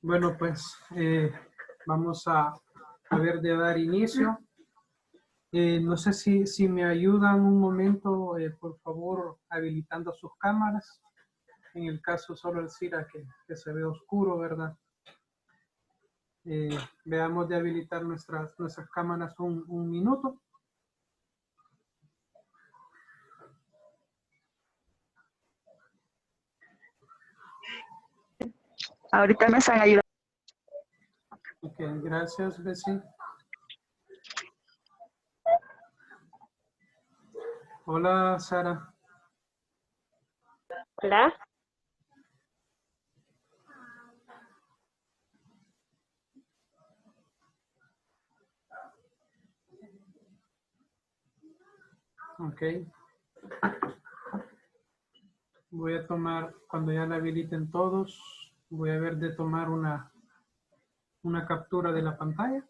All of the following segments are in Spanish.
Bueno, pues vamos a ver de dar inicio. No sé si me ayudan un momento, por favor, habilitando sus cámaras. En el caso solo el CIRA que se ve oscuro, ¿verdad? Veamos de habilitar nuestras cámaras un minuto. Ahorita me están ayudando. Ok, gracias, Bessie. Hola, Sara. Hola. Ok. Voy a tomar, cuando ya la habiliten todos, voy a ver de tomar una captura de la pantalla.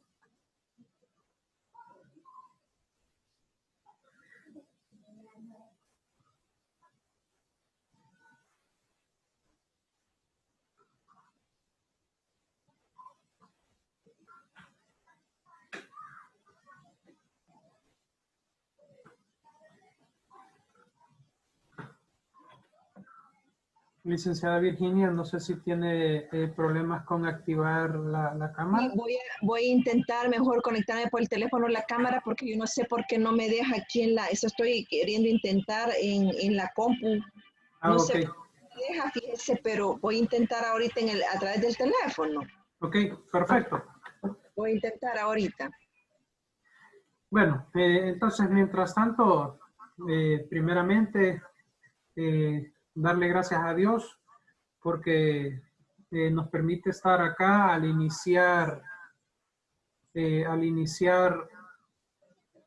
Licenciada Virginia, no sé si tiene problemas con activar la cámara. Voy a intentar mejor conectarme por el teléfono la cámara porque yo no sé por qué no me deja aquí eso estoy queriendo intentar en la compu. No sé por qué me deja, fíjese, pero voy a intentar ahorita a través del teléfono. Ok, perfecto. Voy a intentar ahorita. Bueno, entonces, mientras tanto, primeramente, darle gracias a Dios porque nos permite estar acá al iniciar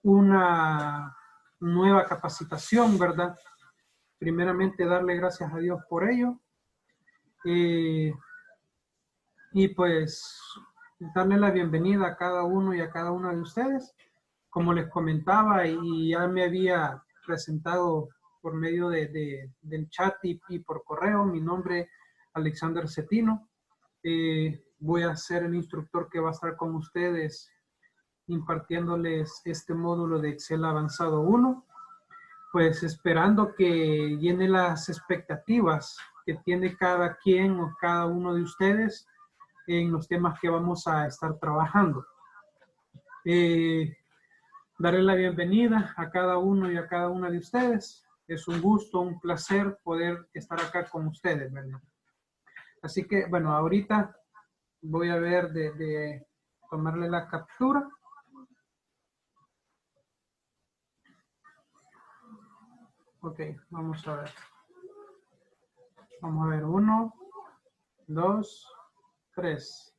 una nueva capacitación, ¿verdad? Primeramente, darle gracias a Dios por ello. Y pues, darle la bienvenida a cada uno y a cada una de ustedes. Como les comentaba y ya me había presentado por medio del chat y por correo, mi nombre es Alexander Cetino. Voy a ser el instructor que va a estar con ustedes impartiéndoles este módulo de Excel Avanzado 1, pues esperando que llene las expectativas que tiene cada quien o cada uno de ustedes en los temas que vamos a estar trabajando. Darle la bienvenida a cada uno y a cada una de ustedes. Es un gusto, un placer poder estar acá con ustedes, ¿verdad? Así que, bueno, ahorita voy a ver de tomarle la captura. Ok, vamos a ver. Vamos a ver, 1, 2, 3.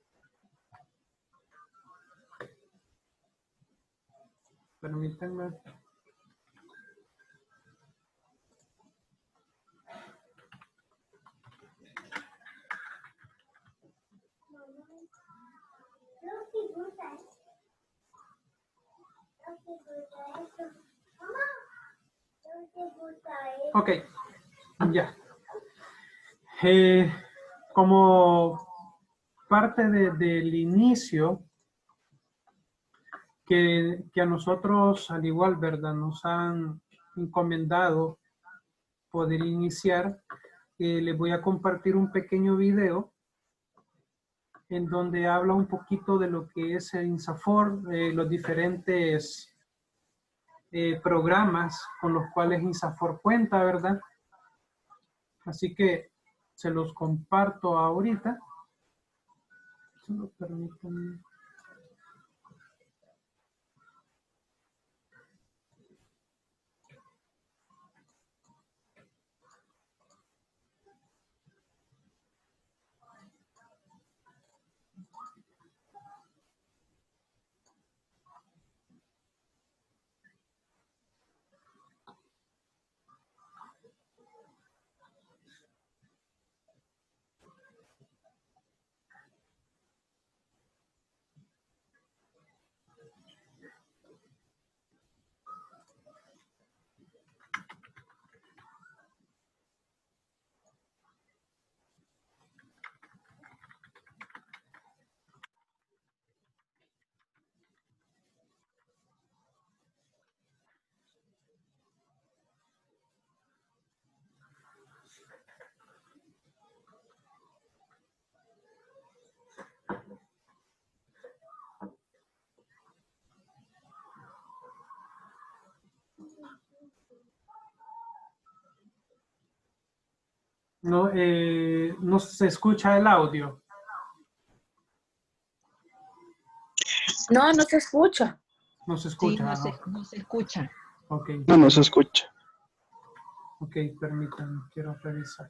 Permítanme. Ok, ya. Como parte del inicio que a nosotros, al igual, ¿verdad? Nos han encomendado poder iniciar, les voy a compartir un pequeño video en donde habla un poquito de lo que es el INSAFORP, los diferentes programas con los cuales INSAFORP cuenta, ¿verdad? Así que se los comparto ahorita. Solo permítanme. No, no se escucha el audio. No, no se escucha. No se Sí, escucha. no se escucha. Ok. No se escucha. Ok, permítanme, quiero revisar.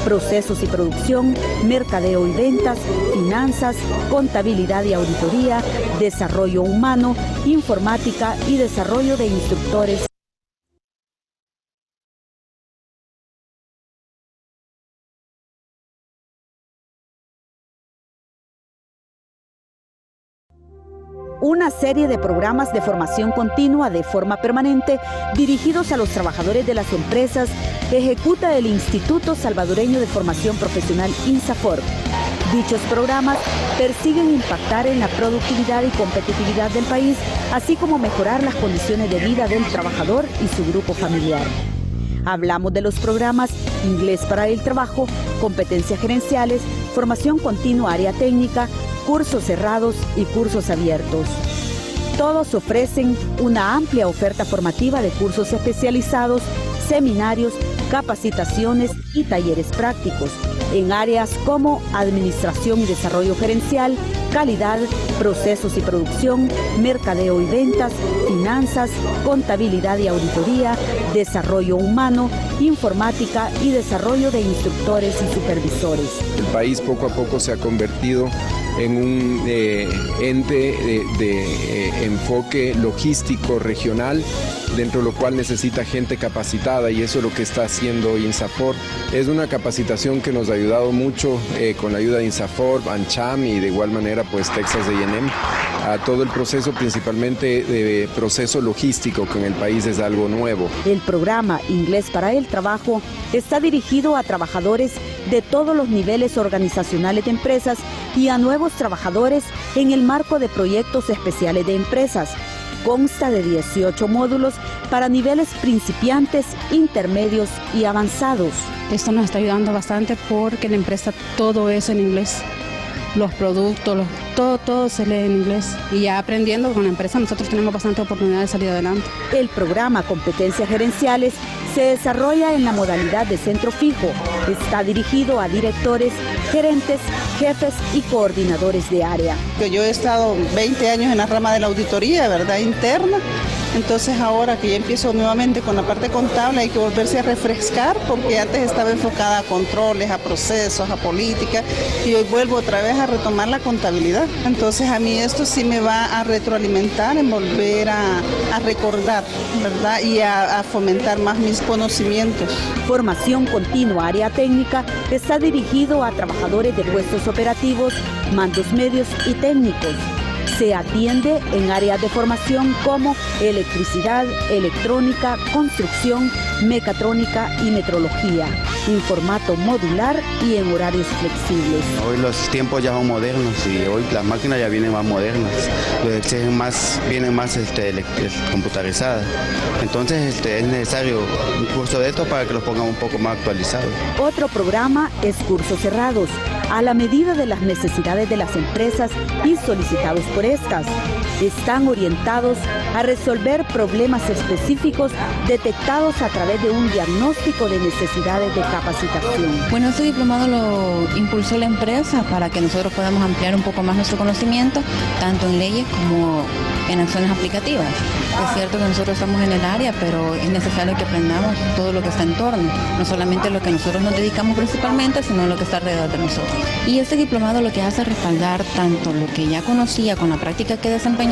Procesos y producción, mercadeo y ventas, finanzas, contabilidad y auditoría, desarrollo humano, informática y desarrollo de instructores. Una serie de programas de formación continua de forma permanente dirigidos a los trabajadores de las empresas ejecuta el Instituto Salvadoreño de Formación Profesional INSAFORP. Dichos programas persiguen impactar en la productividad y competitividad del país, así como mejorar las condiciones de vida del trabajador y su grupo familiar. Hablamos de los programas Inglés para el Trabajo, Competencias Gerenciales, Formación Continua Área Técnica, cursos cerrados y cursos abiertos. Todos ofrecen una amplia oferta formativa de cursos especializados, seminarios, capacitaciones y talleres prácticos en áreas como administración y desarrollo gerencial, calidad, procesos y producción, mercadeo y ventas, finanzas, contabilidad y auditoría, desarrollo humano, informática y desarrollo de instructores y supervisores. El país poco a poco se ha convertido en un ente de enfoque logístico regional, dentro de lo cual necesita gente capacitada, y eso es lo que está haciendo INSAFORP. Es una capacitación que nos ha ayudado mucho con la ayuda de INSAFORP, ANCHAM y de igual manera pues Texas A&M, a todo el proceso, principalmente de proceso logístico, que en el país es algo nuevo. El programa Inglés para el Trabajo está dirigido a trabajadores de todos los niveles organizacionales de empresas y a nuevos trabajadores en el marco de proyectos especiales de empresas. Consta de 18 módulos para niveles principiantes, intermedios y avanzados. Esto nos está ayudando bastante porque la empresa todo es en inglés. Los productos, todo se lee en inglés. Y ya aprendiendo con la empresa nosotros tenemos bastante oportunidad de salir adelante. El programa Competencias Gerenciales se desarrolla en la modalidad de centro fijo. Está dirigido a directores, gerentes, jefes y coordinadores de área. Yo he estado 20 años en la rama de la auditoría, ¿verdad?, interna. Entonces ahora que ya empiezo nuevamente con la parte contable hay que volverse a refrescar, porque antes estaba enfocada a controles, a procesos, a política, y hoy vuelvo otra vez a retomar la contabilidad. Entonces a mí esto sí me va a retroalimentar en volver a recordar, ¿verdad?, y a fomentar más mis conocimientos. Formación Continua Área Técnica está dirigido a trabajadores de puestos operativos, mandos medios y técnicos. Se atiende en áreas de formación como electricidad, electrónica, construcción, mecatrónica y metrología, en formato modular y en horarios flexibles. Hoy los tiempos ya son modernos y hoy las máquinas ya vienen más modernas, vienen más computarizadas. Entonces es necesario un curso de esto para que los pongan un poco más actualizados. Otro programa es Cursos Cerrados, a la medida de las necesidades de las empresas y solicitados por estas. Están orientados a resolver problemas específicos detectados a través de un diagnóstico de necesidades de capacitación. Bueno, este diplomado lo impulsó la empresa para que nosotros podamos ampliar un poco más nuestro conocimiento, tanto en leyes como en acciones aplicativas. Es cierto que nosotros estamos en el área, pero es necesario que aprendamos todo lo que está en torno, no solamente lo que nosotros nos dedicamos principalmente, sino lo que está alrededor de nosotros. Y este diplomado lo que hace es respaldar tanto lo que ya conocía con la práctica que desempeñaba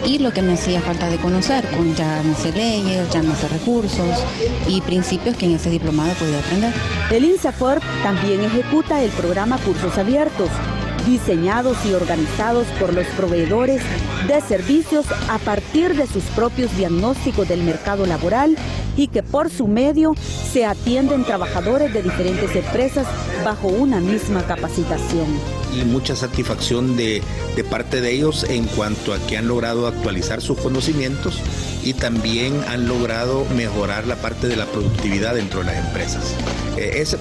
y lo que me hacía falta de conocer, con llámese leyes, llámese recursos y principios que en ese diplomado podía aprender. El INSAFORP también ejecuta el programa Cursos Abiertos. diseñados y organizados por los proveedores de servicios a partir de sus propios diagnósticos del mercado laboral y que por su medio se atienden trabajadores de diferentes empresas bajo una misma capacitación. Y mucha satisfacción de parte de ellos en cuanto a que han logrado actualizar sus conocimientos y también han logrado mejorar la parte de la productividad dentro de las empresas.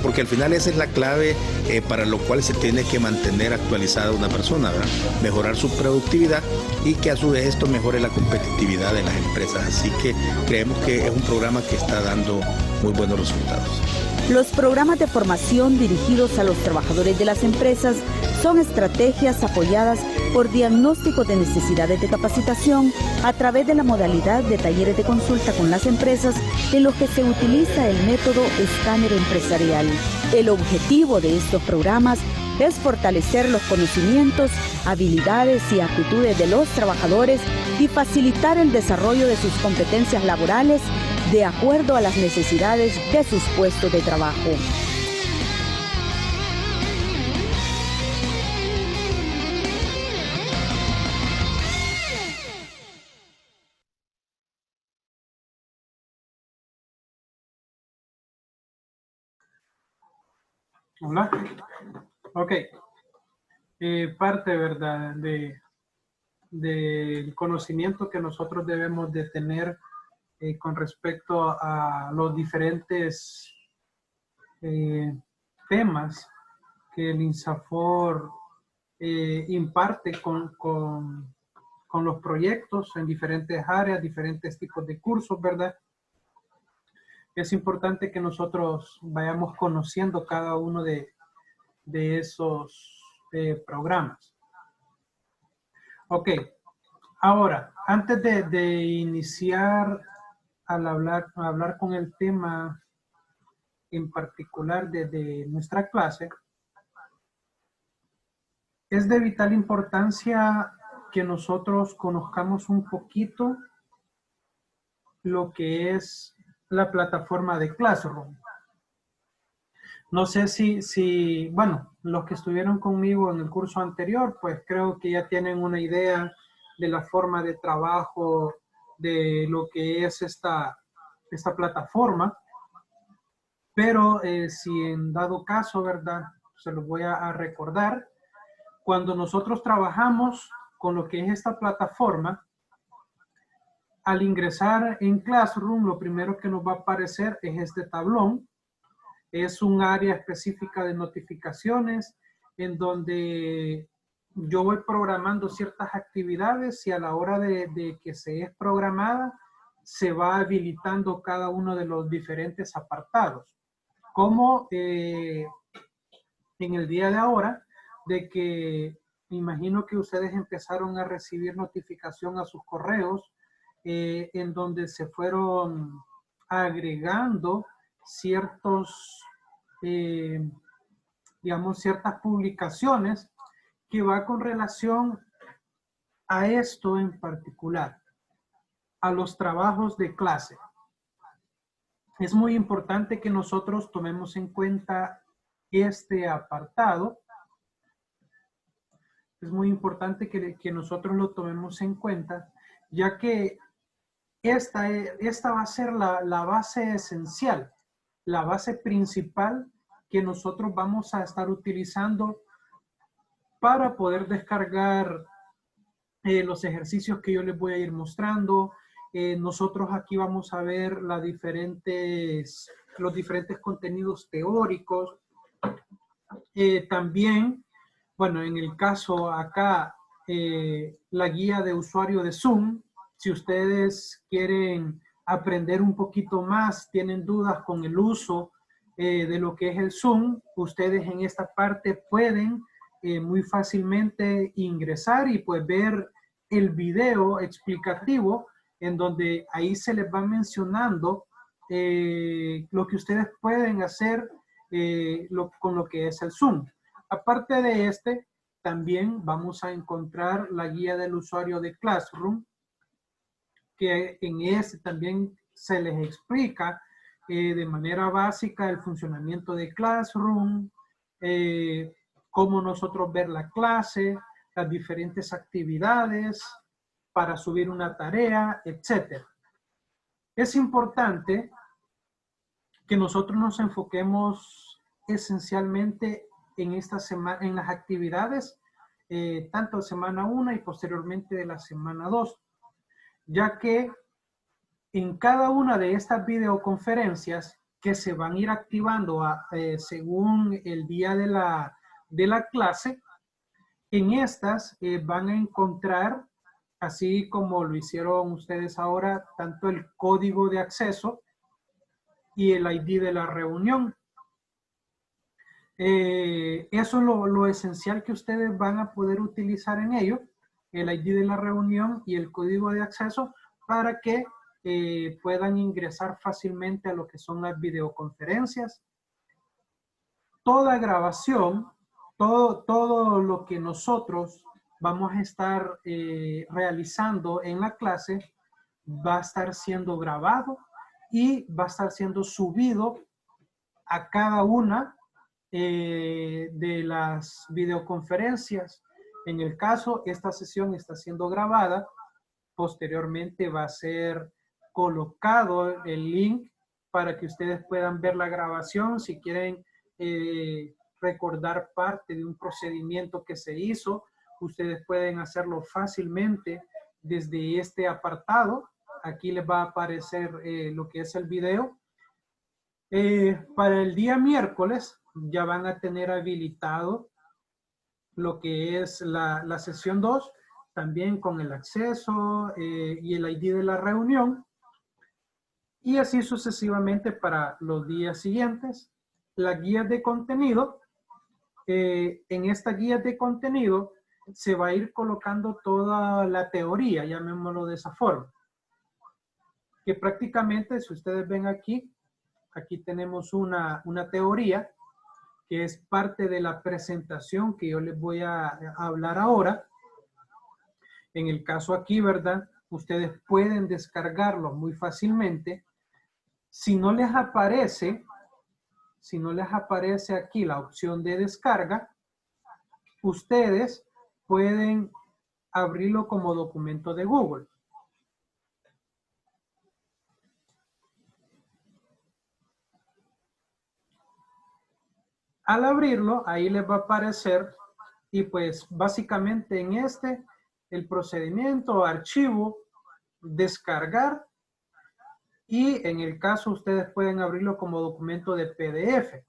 Porque al final esa es la clave para lo cual se tiene que mantener actualizada una persona, ¿verdad? Mejorar su productividad y que a su vez esto mejore la competitividad de las empresas. Así que creemos que es un programa que está dando muy buenos resultados. Los programas de formación dirigidos a los trabajadores de las empresas son estrategias apoyadas por diagnósticos de necesidades de capacitación a través de la modalidad de talleres de consulta con las empresas en los que se utiliza el método escáner empresarial. El objetivo de estos programas es fortalecer los conocimientos, habilidades y actitudes de los trabajadores y facilitar el desarrollo de sus competencias laborales de acuerdo a las necesidades de sus puestos de trabajo. Hola. Ok. Parte, ¿verdad?, del conocimiento que nosotros debemos de tener con respecto a los diferentes temas que el INSAFORP imparte con los proyectos en diferentes áreas, diferentes tipos de cursos, ¿verdad? Es importante que nosotros vayamos conociendo cada uno de esos programas. Ok, ahora, antes de iniciar al hablar con el tema en particular de nuestra clase, es de vital importancia que nosotros conozcamos un poquito lo que es la plataforma de Classroom. No sé si, bueno, los que estuvieron conmigo en el curso anterior, pues creo que ya tienen una idea de la forma de trabajo de lo que es esta plataforma. Pero si en dado caso, ¿verdad?, se los voy a recordar. Cuando nosotros trabajamos con lo que es esta plataforma, al ingresar en Classroom, lo primero que nos va a aparecer es este tablón. Es un área específica de notificaciones en donde yo voy programando ciertas actividades y a la hora de que se es programada, se va habilitando cada uno de los diferentes apartados. Como en el día de ahora, de que me imagino que ustedes empezaron a recibir notificación a sus correos en donde se fueron agregando ciertos, digamos, ciertas publicaciones que va con relación a esto en particular, a los trabajos de clase. Es muy importante que nosotros tomemos en cuenta este apartado. Es muy importante que nosotros lo tomemos en cuenta, ya que esta va a ser la base esencial, la base principal que nosotros vamos a estar utilizando para poder descargar los ejercicios que yo les voy a ir mostrando. Nosotros aquí vamos a ver los diferentes contenidos teóricos. También, bueno, en el caso acá, la guía de usuario de Zoom. Si ustedes quieren aprender un poquito más, tienen dudas con el uso de lo que es el Zoom, ustedes en esta parte pueden muy fácilmente ingresar y pues ver el video explicativo en donde ahí se les va mencionando lo que ustedes pueden hacer con lo que es el Zoom. Aparte de también vamos a encontrar la guía del usuario de Classroom, que en también se les explica de manera básica el funcionamiento de Classroom, cómo nosotros ver la clase, las diferentes actividades para subir una tarea, etc. Es importante que nosotros nos enfoquemos esencialmente en esta semana, en las actividades, tanto de semana 1 y posteriormente de la semana 2, ya que en cada una de estas videoconferencias que se van a ir activando según el día de la clase, en estas van a encontrar, así como lo hicieron ustedes ahora, tanto el código de acceso y el ID de la reunión. Eso es lo esencial que ustedes van a poder utilizar en ello, el ID de la reunión y el código de acceso, para que puedan ingresar fácilmente a lo que son las videoconferencias. Toda grabación, todo lo que nosotros vamos a estar realizando en la clase va a estar siendo grabado y va a estar siendo subido a cada una de las videoconferencias. En el caso, esta sesión está siendo grabada, posteriormente va a ser colocado el link para que ustedes puedan ver la grabación. Si quieren recordar parte de un procedimiento que se hizo, ustedes pueden hacerlo fácilmente desde este apartado. Aquí les va a aparecer lo que es el video. Para el día miércoles ya van a tener habilitado lo que es la sesión 2, también con el acceso y el ID de la reunión. Y así sucesivamente para los días siguientes. Las guías de contenido, en estas guías de contenido se va a ir colocando toda la teoría, llamémoslo de esa forma. Que prácticamente, si ustedes ven aquí tenemos una teoría que es parte de la presentación que yo les voy a hablar ahora. En el caso aquí, ¿verdad? Ustedes pueden descargarlo muy fácilmente. Si no les aparece aquí la opción de descarga, ustedes pueden abrirlo como documento de Google. Al abrirlo, ahí les va a aparecer, y pues básicamente en el procedimiento, archivo, descargar, y en el caso ustedes pueden abrirlo como documento de PDF.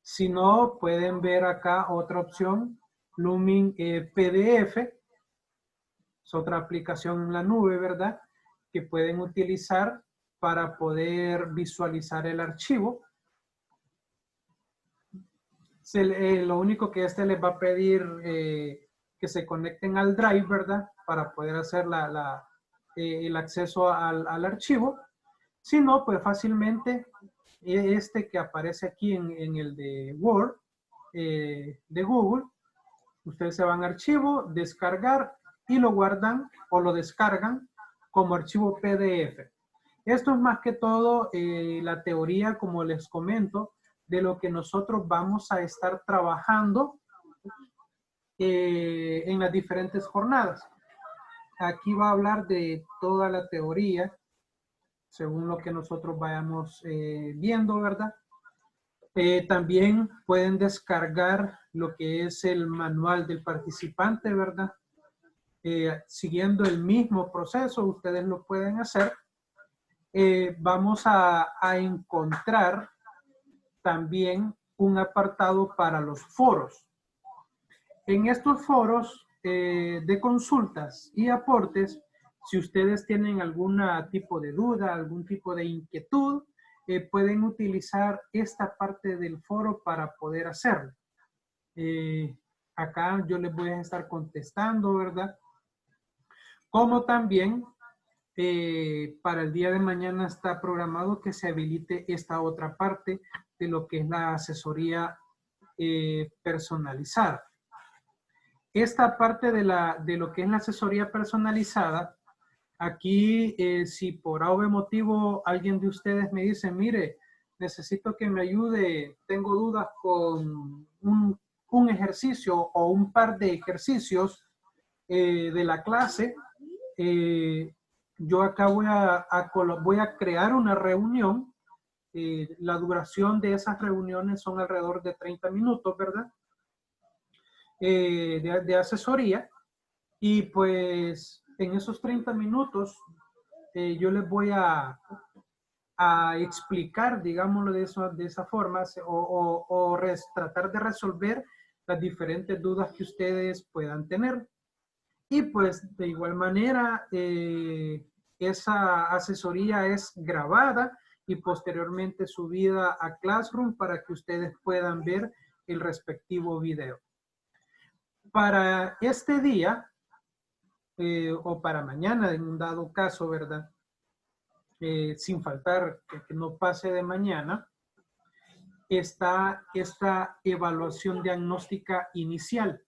Si no, pueden ver acá otra opción, Lumin PDF, es otra aplicación en la nube, ¿verdad? Que pueden utilizar para poder visualizar el archivo. Lo único que les va a pedir que se conecten al Drive, ¿verdad? Para poder hacer el acceso al archivo. Si no, pues fácilmente que aparece aquí en el de Word de Google, ustedes se van a archivo, descargar y lo guardan o lo descargan como archivo PDF. Esto es más que todo la teoría, como les comento, de lo que nosotros vamos a estar trabajando en las diferentes jornadas. Aquí va a hablar de toda la teoría, según lo que nosotros vayamos viendo, ¿verdad? También pueden descargar lo que es el manual del participante, ¿verdad? Siguiendo el mismo proceso, ustedes lo pueden hacer. Vamos a encontrar también un apartado para los foros. En estos foros de consultas y aportes, si ustedes tienen algún tipo de duda, algún tipo de inquietud, pueden utilizar esta parte del foro para poder hacerlo. Acá yo les voy a estar contestando, ¿verdad? Como también para el día de mañana está programado que se habilite esta otra parte de lo que es la asesoría personalizada. Esta parte de lo que es la asesoría personalizada, aquí si por algún motivo alguien de ustedes me dice, mire, necesito que me ayude, tengo dudas con un un ejercicio o un par de ejercicios de la clase. Yo acá voy a crear una reunión. La duración de esas reuniones son alrededor de 30 minutos, ¿verdad? De asesoría. Y pues en esos 30 minutos yo les voy a explicar, digámoslo de esa forma, o tratar de resolver las diferentes dudas que ustedes puedan tener. Y pues de igual manera, esa asesoría es grabada y posteriormente subida a Classroom para que ustedes puedan ver el respectivo video. Para este día, o para mañana, en un dado caso, ¿verdad? Sin faltar que no pase de mañana, está esta evaluación diagnóstica inicial.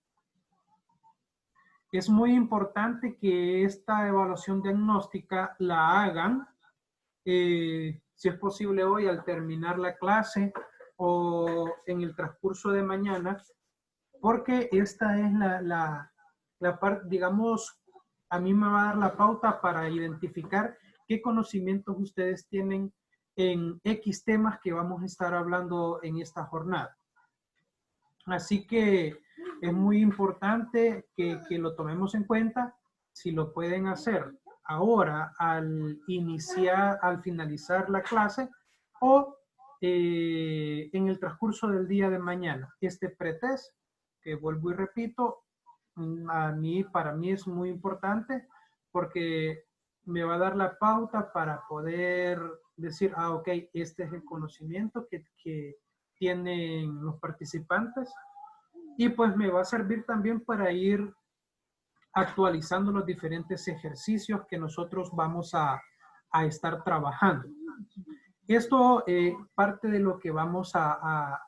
Es muy importante que esta evaluación diagnóstica la hagan, si es posible hoy al terminar la clase o en el transcurso de mañana, porque esta es la parte, digamos, a mí me va a dar la pauta para identificar qué conocimientos ustedes tienen en X temas que vamos a estar hablando en esta jornada. Así que es muy importante que lo tomemos en cuenta. Si lo pueden hacer ahora al finalizar la clase o en el transcurso del día de mañana. Este pretest, que vuelvo y repito, para mí es muy importante porque me va a dar la pauta para poder decir, ok, este es el conocimiento que tienen los participantes y pues me va a servir también para ir actualizando los diferentes ejercicios que nosotros vamos a estar trabajando. Esto parte de lo que vamos a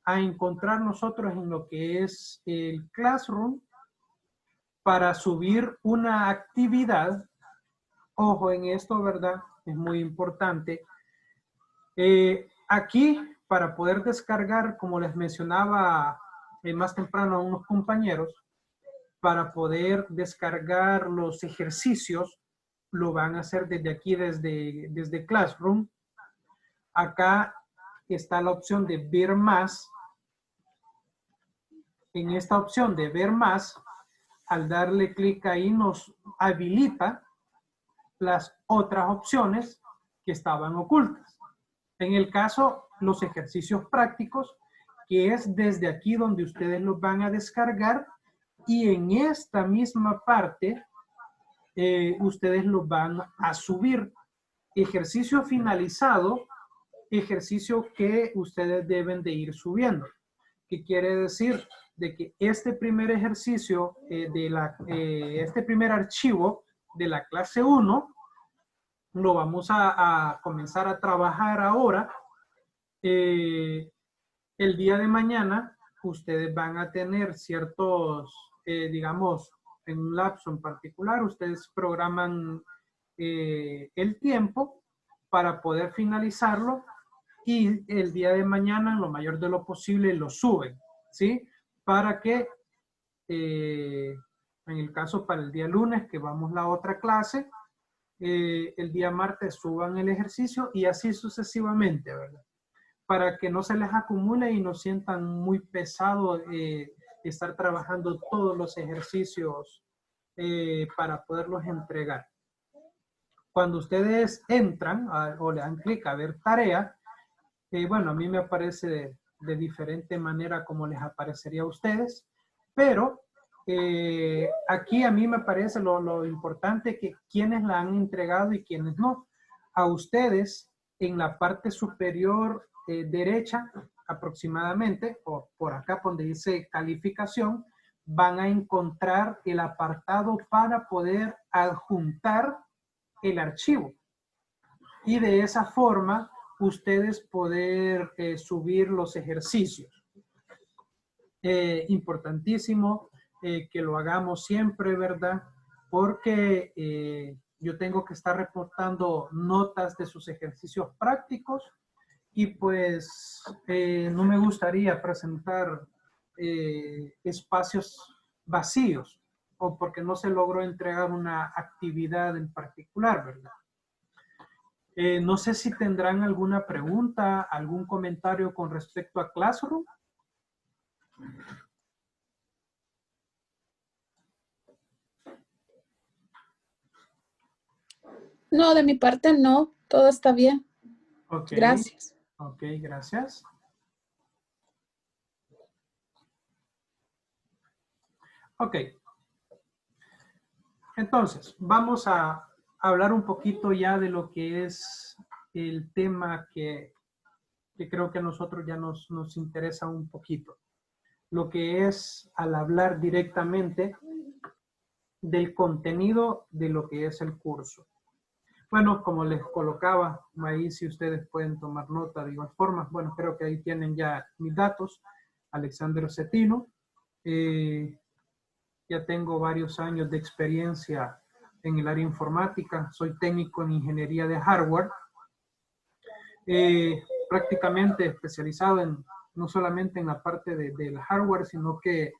encontrar nosotros en lo que es el Classroom para subir una actividad. Ojo en esto, ¿verdad? Es muy importante. Aquí, para poder descargar, como les mencionaba más temprano a unos compañeros, para poder descargar los ejercicios, lo van a hacer desde aquí, desde Classroom. Acá está la opción de ver más. En esta opción de ver más, al darle clic ahí nos habilita las otras opciones que estaban ocultas. En el caso, los ejercicios prácticos, que es desde aquí donde ustedes los van a descargar y en esta misma parte ustedes los van a subir. Ejercicio finalizado, ejercicio que ustedes deben de ir subiendo. ¿Qué quiere decir? De que este primer ejercicio, este primer archivo de la clase 1, lo vamos a comenzar a trabajar ahora. El día de mañana, ustedes van a tener ciertos, digamos, en un lapso en particular, ustedes programan el tiempo para poder finalizarlo y el día de mañana, en lo mayor de lo posible, lo suben, ¿sí? Para que, en el caso para el día lunes, que vamos a la otra clase, el día martes suban el ejercicio y así sucesivamente, ¿verdad? Para que no se les acumule y no sientan muy pesado estar trabajando todos los ejercicios para poderlos entregar. Cuando ustedes entran o le dan clic a ver tarea, bueno, a mí me aparece de diferente manera como les aparecería a ustedes, pero aquí a mí me parece lo importante que quienes la han entregado y quienes no. A ustedes en la parte superior derecha aproximadamente, o por acá donde dice calificación, van a encontrar el apartado para poder adjuntar el archivo. Y de esa forma ustedes poder subir los ejercicios. Importantísimo que lo hagamos siempre, ¿verdad? Porque yo tengo que estar reportando notas de sus ejercicios prácticos y pues no me gustaría presentar espacios vacíos o porque no se logró entregar una actividad en particular, ¿verdad? No sé si tendrán alguna pregunta, algún comentario con respecto a Classroom. No, de mi parte no, todo está bien. Ok. Gracias. Ok, gracias. Ok. Entonces, vamos a hablar un poquito ya de lo que es el tema que creo que a nosotros ya nos interesa un poquito. Lo que es al hablar directamente del contenido de lo que es el curso. Bueno, como les colocaba ahí, si ustedes pueden tomar nota de igual forma, bueno, creo que ahí tienen ya mis datos. Alexander Cetino. Ya tengo varios años de experiencia en el área informática. Soy técnico en ingeniería de hardware. Prácticamente especializado en, no solamente en la parte del hardware, sino que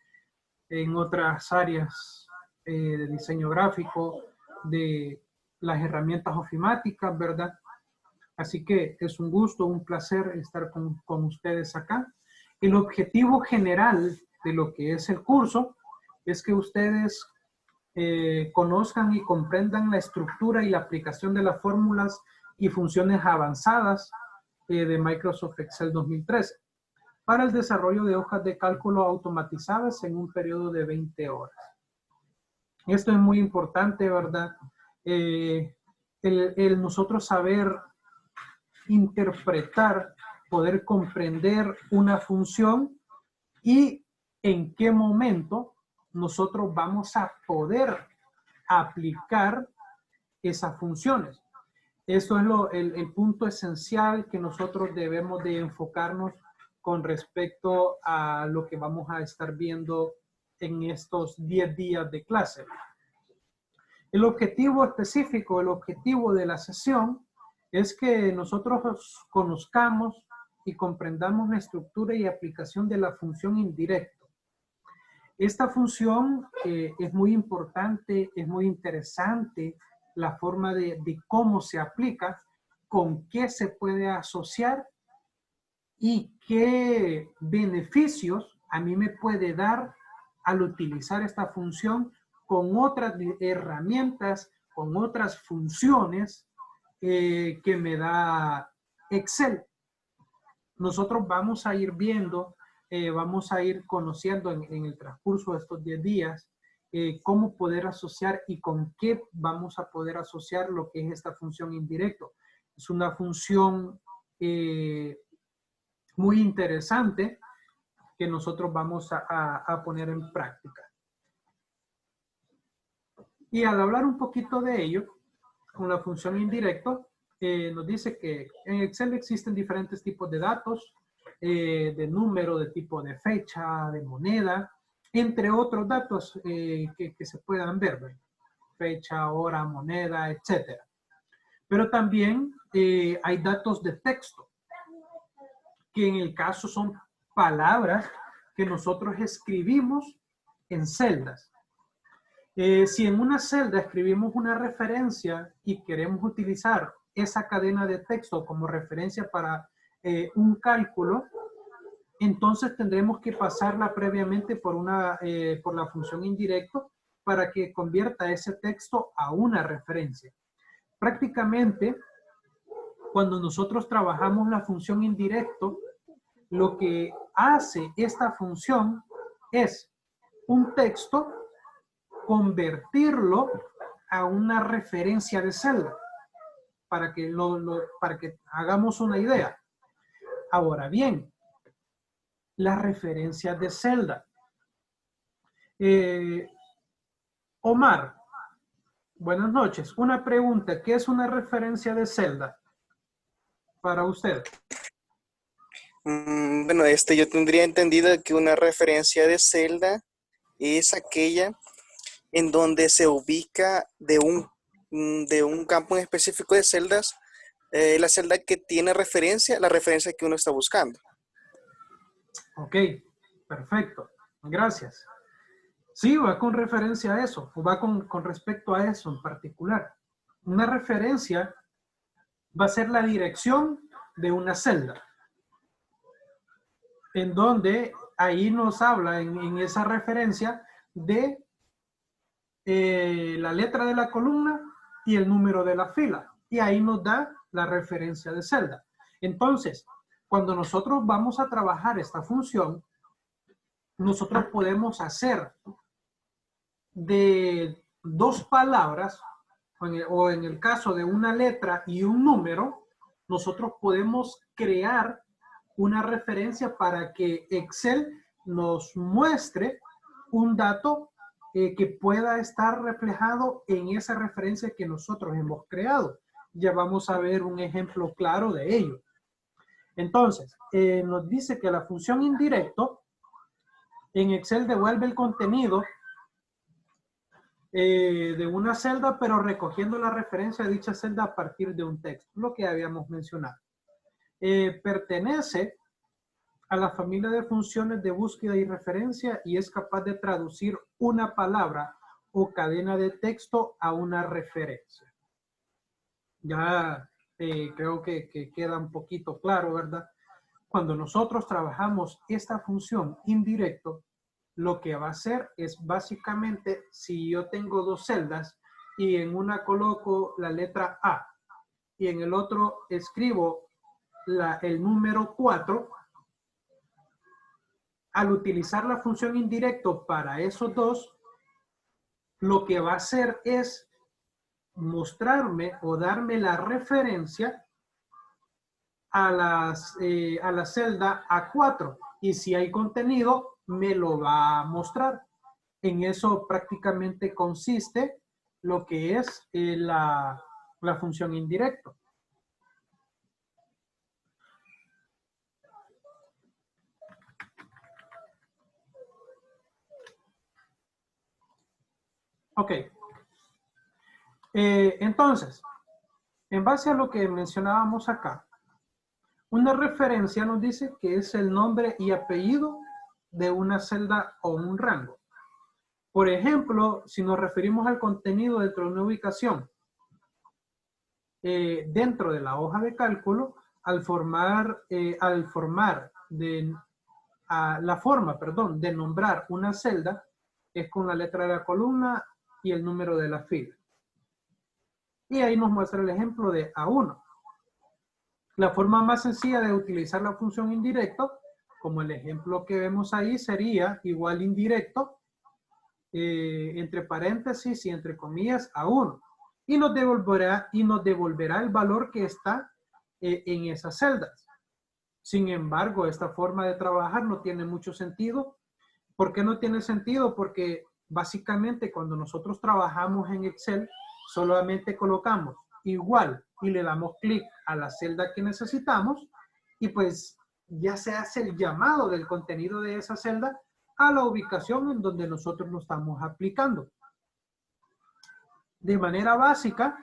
en otras áreas de diseño gráfico, de las herramientas ofimáticas, ¿verdad? Así que es un gusto, un placer estar con ustedes acá. El objetivo general de lo que es el curso es que ustedes conozcan y comprendan la estructura y la aplicación de las fórmulas y funciones avanzadas de Microsoft Excel 2013 para el desarrollo de hojas de cálculo automatizadas en un periodo de 20 horas. Esto es muy importante, ¿verdad? El nosotros saber interpretar, poder comprender una función y en qué momento nosotros vamos a poder aplicar esas funciones. Eso es el punto esencial que nosotros debemos de enfocarnos con respecto a lo que vamos a estar viendo en estos 10 días de clase. El objetivo específico, el objetivo de la sesión es que nosotros conozcamos y comprendamos la estructura y aplicación de la función indirecta. Esta función es muy importante, es muy interesante la forma de cómo se aplica, con qué se puede asociar y qué beneficios a mí me puede dar al utilizar esta función con otras herramientas, con otras funciones que me da Excel. Nosotros vamos a ir viendo, vamos a ir conociendo en el transcurso de estos 10 días cómo poder asociar y con qué vamos a poder asociar lo que es esta función indirecto. Es una función muy interesante que nosotros vamos a poner en práctica. Y al hablar un poquito de ello, con la función indirecto, nos dice que en Excel existen diferentes tipos de datos, de número, de tipo de fecha, de moneda, entre otros datos que se puedan ver, ¿verdad? Fecha, hora, moneda, etc. Pero también hay datos de texto, que en el caso son palabras que nosotros escribimos en celdas. Si en una celda escribimos una referencia y queremos utilizar esa cadena de texto como referencia para un cálculo, entonces tendremos que pasarla previamente por la función indirecto para que convierta ese texto a una referencia. Prácticamente, cuando nosotros trabajamos la función indirecto, lo que hace esta función es un texto, convertirlo a una referencia de celda, para que hagamos una idea. Ahora bien, las referencias de celda. Omar, buenas noches. Una pregunta, ¿qué es una referencia de celda para usted? Bueno, yo tendría entendido que una referencia de celda es aquella en donde se ubica de un campo en específico de celdas, la celda que tiene referencia, la referencia que uno está buscando. Ok, Perfecto, gracias. Sí, va con referencia a eso, o va con respecto a eso en particular. Una referencia va a ser la dirección de una celda, en donde ahí nos habla en esa referencia de la letra de la columna y el número de la fila. Y ahí nos da la referencia de celda. Entonces, cuando nosotros vamos a trabajar esta función, nosotros podemos hacer de dos palabras, o en el caso de una letra y un número, nosotros podemos crear una referencia para que Excel nos muestre un dato que pueda estar reflejado en esa referencia que nosotros hemos creado. Ya vamos a ver un ejemplo claro de ello. Entonces, nos dice que la función indirecto en Excel devuelve el contenido de una celda, pero recogiendo la referencia a dicha celda a partir de un texto, lo que habíamos mencionado. Pertenece a la familia de funciones de búsqueda y referencia y es capaz de traducir una palabra o cadena de texto a una referencia. Ya creo que queda un poquito claro, ¿verdad? Cuando nosotros trabajamos esta función indirecto, lo que va a hacer es básicamente, si yo tengo dos celdas y en una coloco la letra A y en el otro escribo el número 4, al utilizar la función indirecto para esos dos, lo que va a hacer es mostrarme o darme la referencia a la celda A4. Y si hay contenido, me lo va a mostrar. En eso prácticamente consiste lo que es la función indirecto. Ok. Entonces, en base a lo que mencionábamos acá, una referencia nos dice que es el nombre y apellido de una celda o un rango. Por ejemplo, si nos referimos al contenido dentro de una ubicación, dentro de la hoja de cálculo, la forma de nombrar una celda es con la letra de la columna y el número de la fila. Y ahí nos muestra el ejemplo de A1. La forma más sencilla de utilizar la función indirecto, como el ejemplo que vemos ahí, sería igual indirecto, entre paréntesis y entre comillas, A1. Y nos devolverá el valor que está en esas celdas. Sin embargo, esta forma de trabajar no tiene mucho sentido. ¿Por qué no tiene sentido? Porque básicamente cuando nosotros trabajamos en Excel, solamente colocamos igual y le damos clic a la celda que necesitamos y pues ya se hace el llamado del contenido de esa celda a la ubicación en donde nosotros lo estamos aplicando. De manera básica,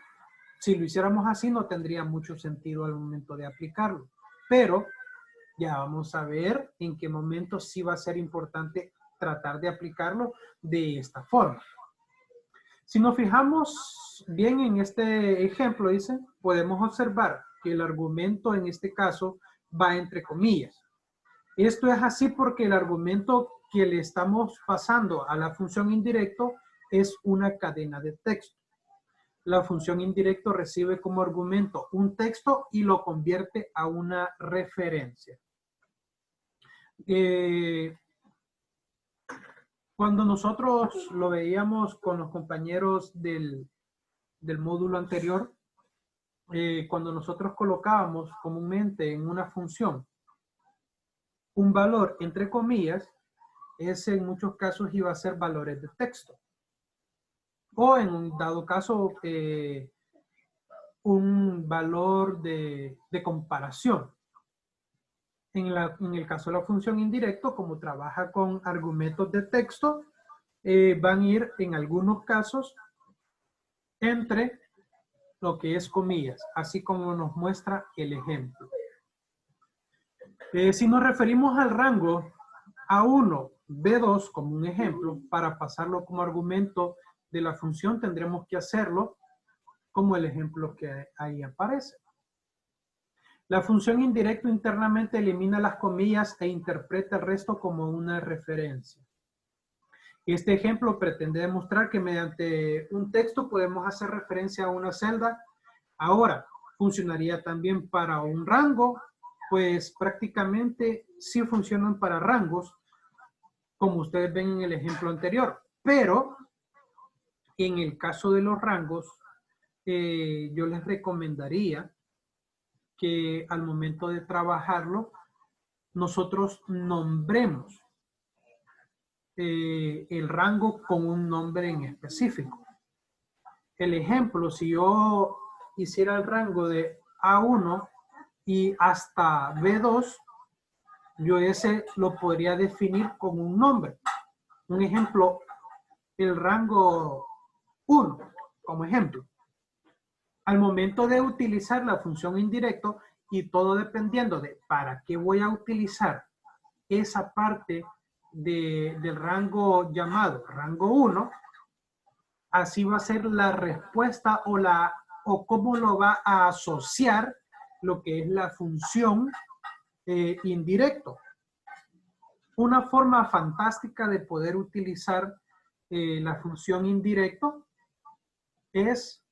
si lo hiciéramos así no tendría mucho sentido al momento de aplicarlo, pero ya vamos a ver en qué momento sí va a ser importante tratar de aplicarlo de esta forma. Si nos fijamos bien en este ejemplo, dice, podemos observar que el argumento en este caso va entre comillas. Esto es así porque el argumento que le estamos pasando a la función indirecto es una cadena de texto. La función indirecto recibe como argumento un texto y lo convierte a una referencia. Cuando nosotros lo veíamos con los compañeros del módulo anterior, cuando nosotros colocábamos comúnmente en una función un valor entre comillas, ese en muchos casos iba a ser valores de texto. O en un dado caso, un valor de comparación. En el caso de la función indirecto, como trabaja con argumentos de texto, van a ir en algunos casos entre lo que es comillas, así como nos muestra el ejemplo. Si nos referimos al rango, A1, B2 como un ejemplo, para pasarlo como argumento de la función tendremos que hacerlo como el ejemplo que ahí aparece. La función indirecto internamente elimina las comillas e interpreta el resto como una referencia. Este ejemplo pretende demostrar que mediante un texto podemos hacer referencia a una celda. Ahora, funcionaría también para un rango, pues prácticamente sí funcionan para rangos, como ustedes ven en el ejemplo anterior. Pero, en el caso de los rangos, yo les recomendaría que al momento de trabajarlo, nosotros nombremos el rango con un nombre en específico. El ejemplo, si yo hiciera el rango de A1 y hasta B2, yo ese lo podría definir con un nombre. Un ejemplo, el rango 1, como ejemplo. Al momento de utilizar la función indirecto, y todo dependiendo de para qué voy a utilizar esa parte del rango llamado rango 1, así va a ser la respuesta o cómo lo va a asociar lo que es la función indirecto. Una forma fantástica de poder utilizar la función indirecto es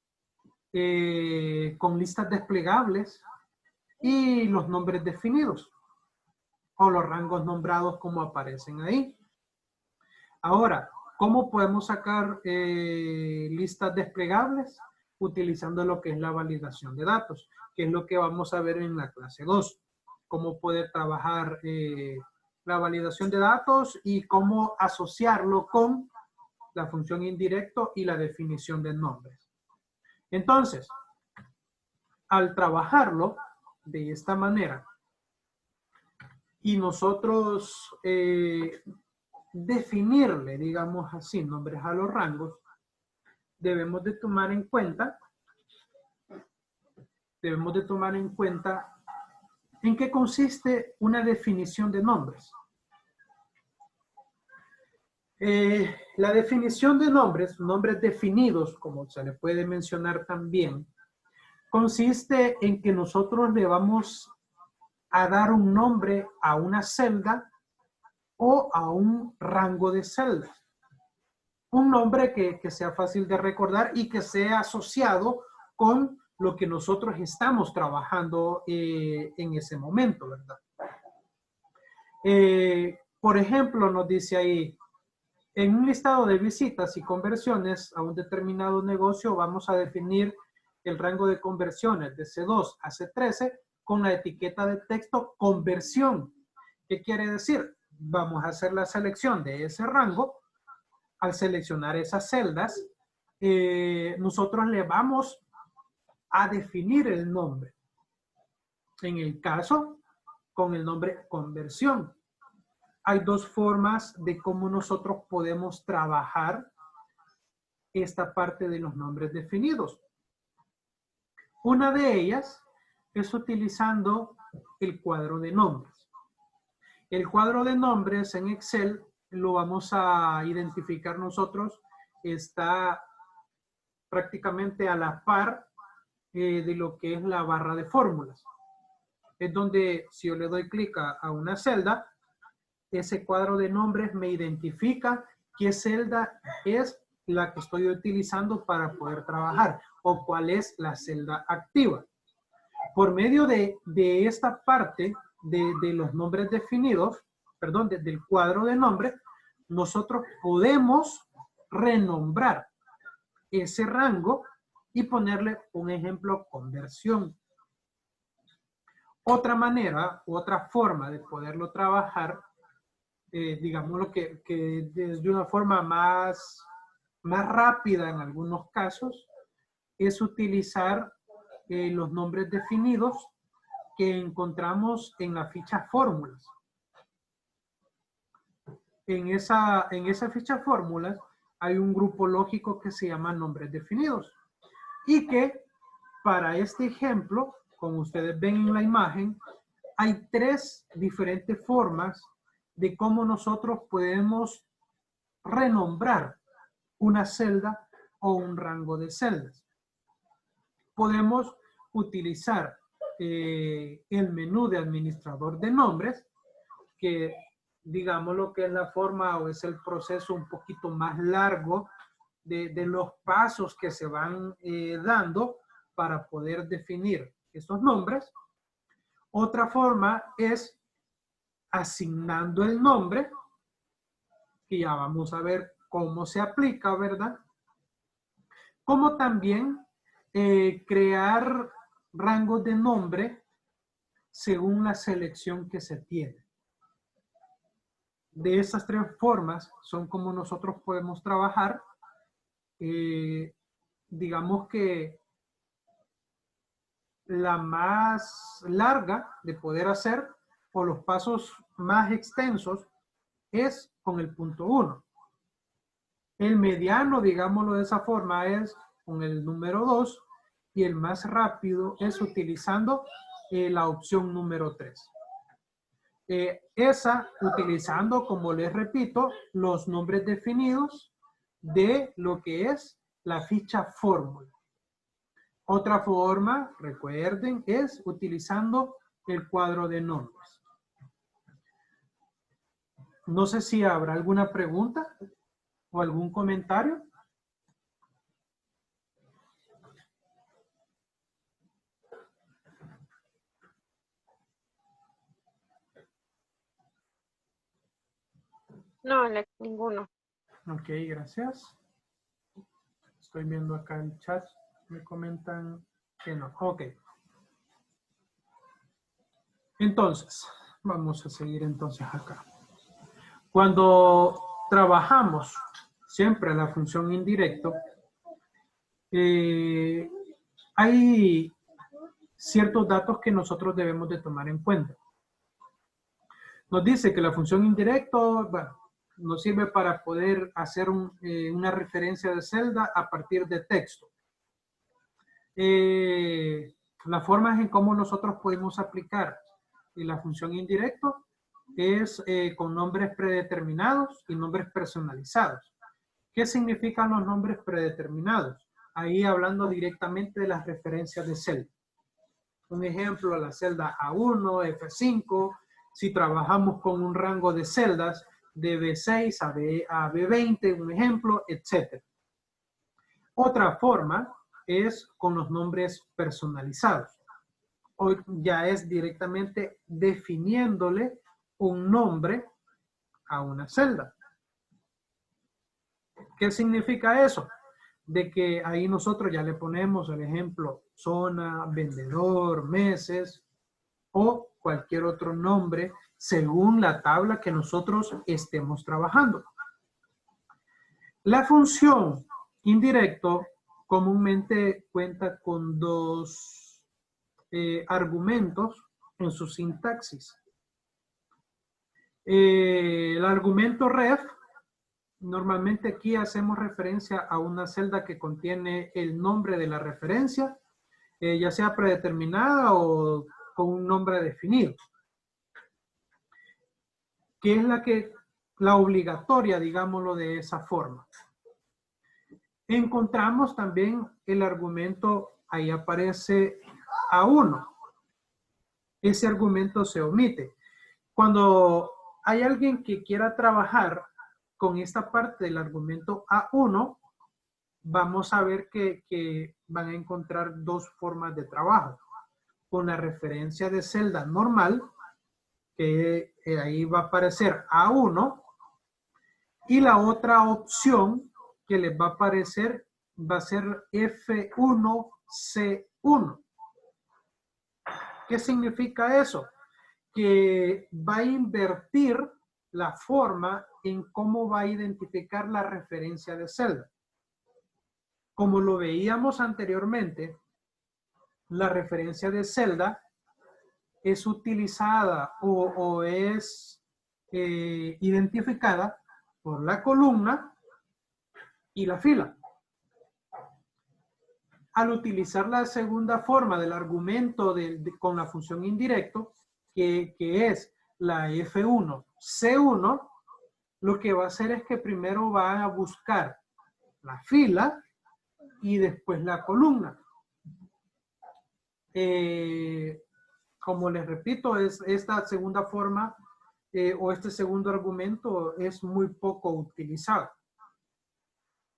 con listas desplegables y los nombres definidos o los rangos nombrados como aparecen ahí. Ahora, ¿cómo podemos sacar listas desplegables? Utilizando lo que es la validación de datos, que es lo que vamos a ver en la clase 2. Cómo poder trabajar la validación de datos y cómo asociarlo con la función indirecto y la definición de nombres. Entonces, al trabajarlo de esta manera y nosotros definirle, digamos así, nombres a los rangos, debemos de tomar en cuenta en qué consiste una definición de nombres. La definición de nombres definidos, como se le puede mencionar también, consiste en que nosotros le vamos a dar un nombre a una celda o a un rango de celdas. Un nombre que sea fácil de recordar y que sea asociado con lo que nosotros estamos trabajando en ese momento, ¿verdad? Por ejemplo, nos dice ahí, en un listado de visitas y conversiones a un determinado negocio vamos a definir el rango de conversiones de C2 a C13 con la etiqueta de texto conversión. ¿Qué quiere decir? Vamos a hacer la selección de ese rango. Al seleccionar esas celdas, nosotros le vamos a definir el nombre. En el caso, con el nombre conversión. Hay dos formas de cómo nosotros podemos trabajar esta parte de los nombres definidos. Una de ellas es utilizando el cuadro de nombres. El cuadro de nombres en Excel lo vamos a identificar nosotros, está prácticamente a la par de lo que es la barra de fórmulas. Es donde si yo le doy clic a una celda, ese cuadro de nombres me identifica qué celda es la que estoy utilizando para poder trabajar o cuál es la celda activa. Por medio de esta parte de los nombres definidos, perdón, del cuadro de nombres, nosotros podemos renombrar ese rango y ponerle un ejemplo conversión. Otra manera, otra forma de poderlo trabajar, digámoslo que de una forma más rápida en algunos casos, es utilizar los nombres definidos que encontramos en la ficha fórmulas. En esa ficha fórmulas hay un grupo lógico que se llama nombres definidos y que para este ejemplo, como ustedes ven en la imagen, hay tres diferentes formas de cómo nosotros podemos renombrar una celda o un rango de celdas. Podemos utilizar el menú de administrador de nombres, que digamos lo que es la forma o es el proceso un poquito más largo de los pasos que se van dando para poder definir estos nombres. Otra forma es asignando el nombre, que ya vamos a ver cómo se aplica, ¿verdad? Como también crear rangos de nombre según la selección que se tiene. De esas tres formas son como nosotros podemos trabajar. Digamos que la más larga de poder hacer o los pasos más extensos es con el punto 1. El mediano, digámoslo de esa forma, es con el número 2 y el más rápido es utilizando la opción número 3. Esa utilizando, como les repito, los nombres definidos de lo que es la ficha fórmula. Otra forma, recuerden, es utilizando el cuadro de nombres. No sé si habrá alguna pregunta o algún comentario. No, ninguno. Ok, gracias. Estoy viendo acá el chat. Me comentan que no. Ok. Entonces, vamos a seguir entonces acá. Cuando trabajamos siempre la función indirecto, hay ciertos datos que nosotros debemos de tomar en cuenta. Nos dice que la función indirecto, bueno, nos sirve para poder hacer una referencia de celda a partir de texto. La forma en cómo nosotros podemos aplicar la función indirecto es con nombres predeterminados y nombres personalizados. ¿Qué significan los nombres predeterminados? Ahí hablando directamente de las referencias de celda. Un ejemplo, la celda A1, F5, si trabajamos con un rango de celdas de B6 a B20, un ejemplo, etc. Otra forma es con los nombres personalizados. Hoy ya es directamente definiéndole un nombre a una celda. ¿Qué significa eso? De que ahí nosotros ya le ponemos el ejemplo zona, vendedor, meses o cualquier otro nombre según la tabla que nosotros estemos trabajando. La función indirecto comúnmente cuenta con dos argumentos en su sintaxis. El argumento ref, normalmente aquí hacemos referencia a una celda que contiene el nombre de la referencia, ya sea predeterminada o con un nombre definido, que es la obligatoria, digámoslo de esa forma. Encontramos también el argumento, ahí aparece A1. Ese argumento se omite. Cuando hay alguien que quiera trabajar con esta parte del argumento A1, vamos a ver que van a encontrar dos formas de trabajo. Con la referencia de celda normal, que ahí va a aparecer A1, y la otra opción que les va a aparecer va a ser F1C1. ¿Qué significa eso? Que va a invertir la forma en cómo va a identificar la referencia de celda. Como lo veíamos anteriormente, la referencia de celda es utilizada o es identificada por la columna y la fila. Al utilizar la segunda forma del argumento con la función indirecto, que es la F1. C1 lo que va a hacer es que primero va a buscar la fila y después la columna. Como les repito, esta segunda forma o este segundo argumento es muy poco utilizado.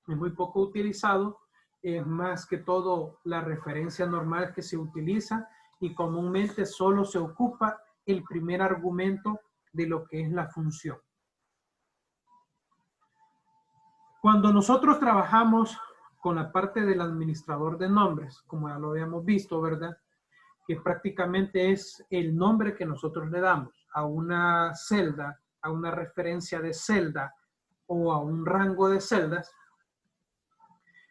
Es muy poco utilizado, es más que todo la referencia normal que se utiliza y comúnmente solo se ocupa el primer argumento de lo que es la función. Cuando nosotros trabajamos con la parte del administrador de nombres, como ya lo habíamos visto, ¿verdad? Que prácticamente es el nombre que nosotros le damos a una celda, a una referencia de celda o a un rango de celdas.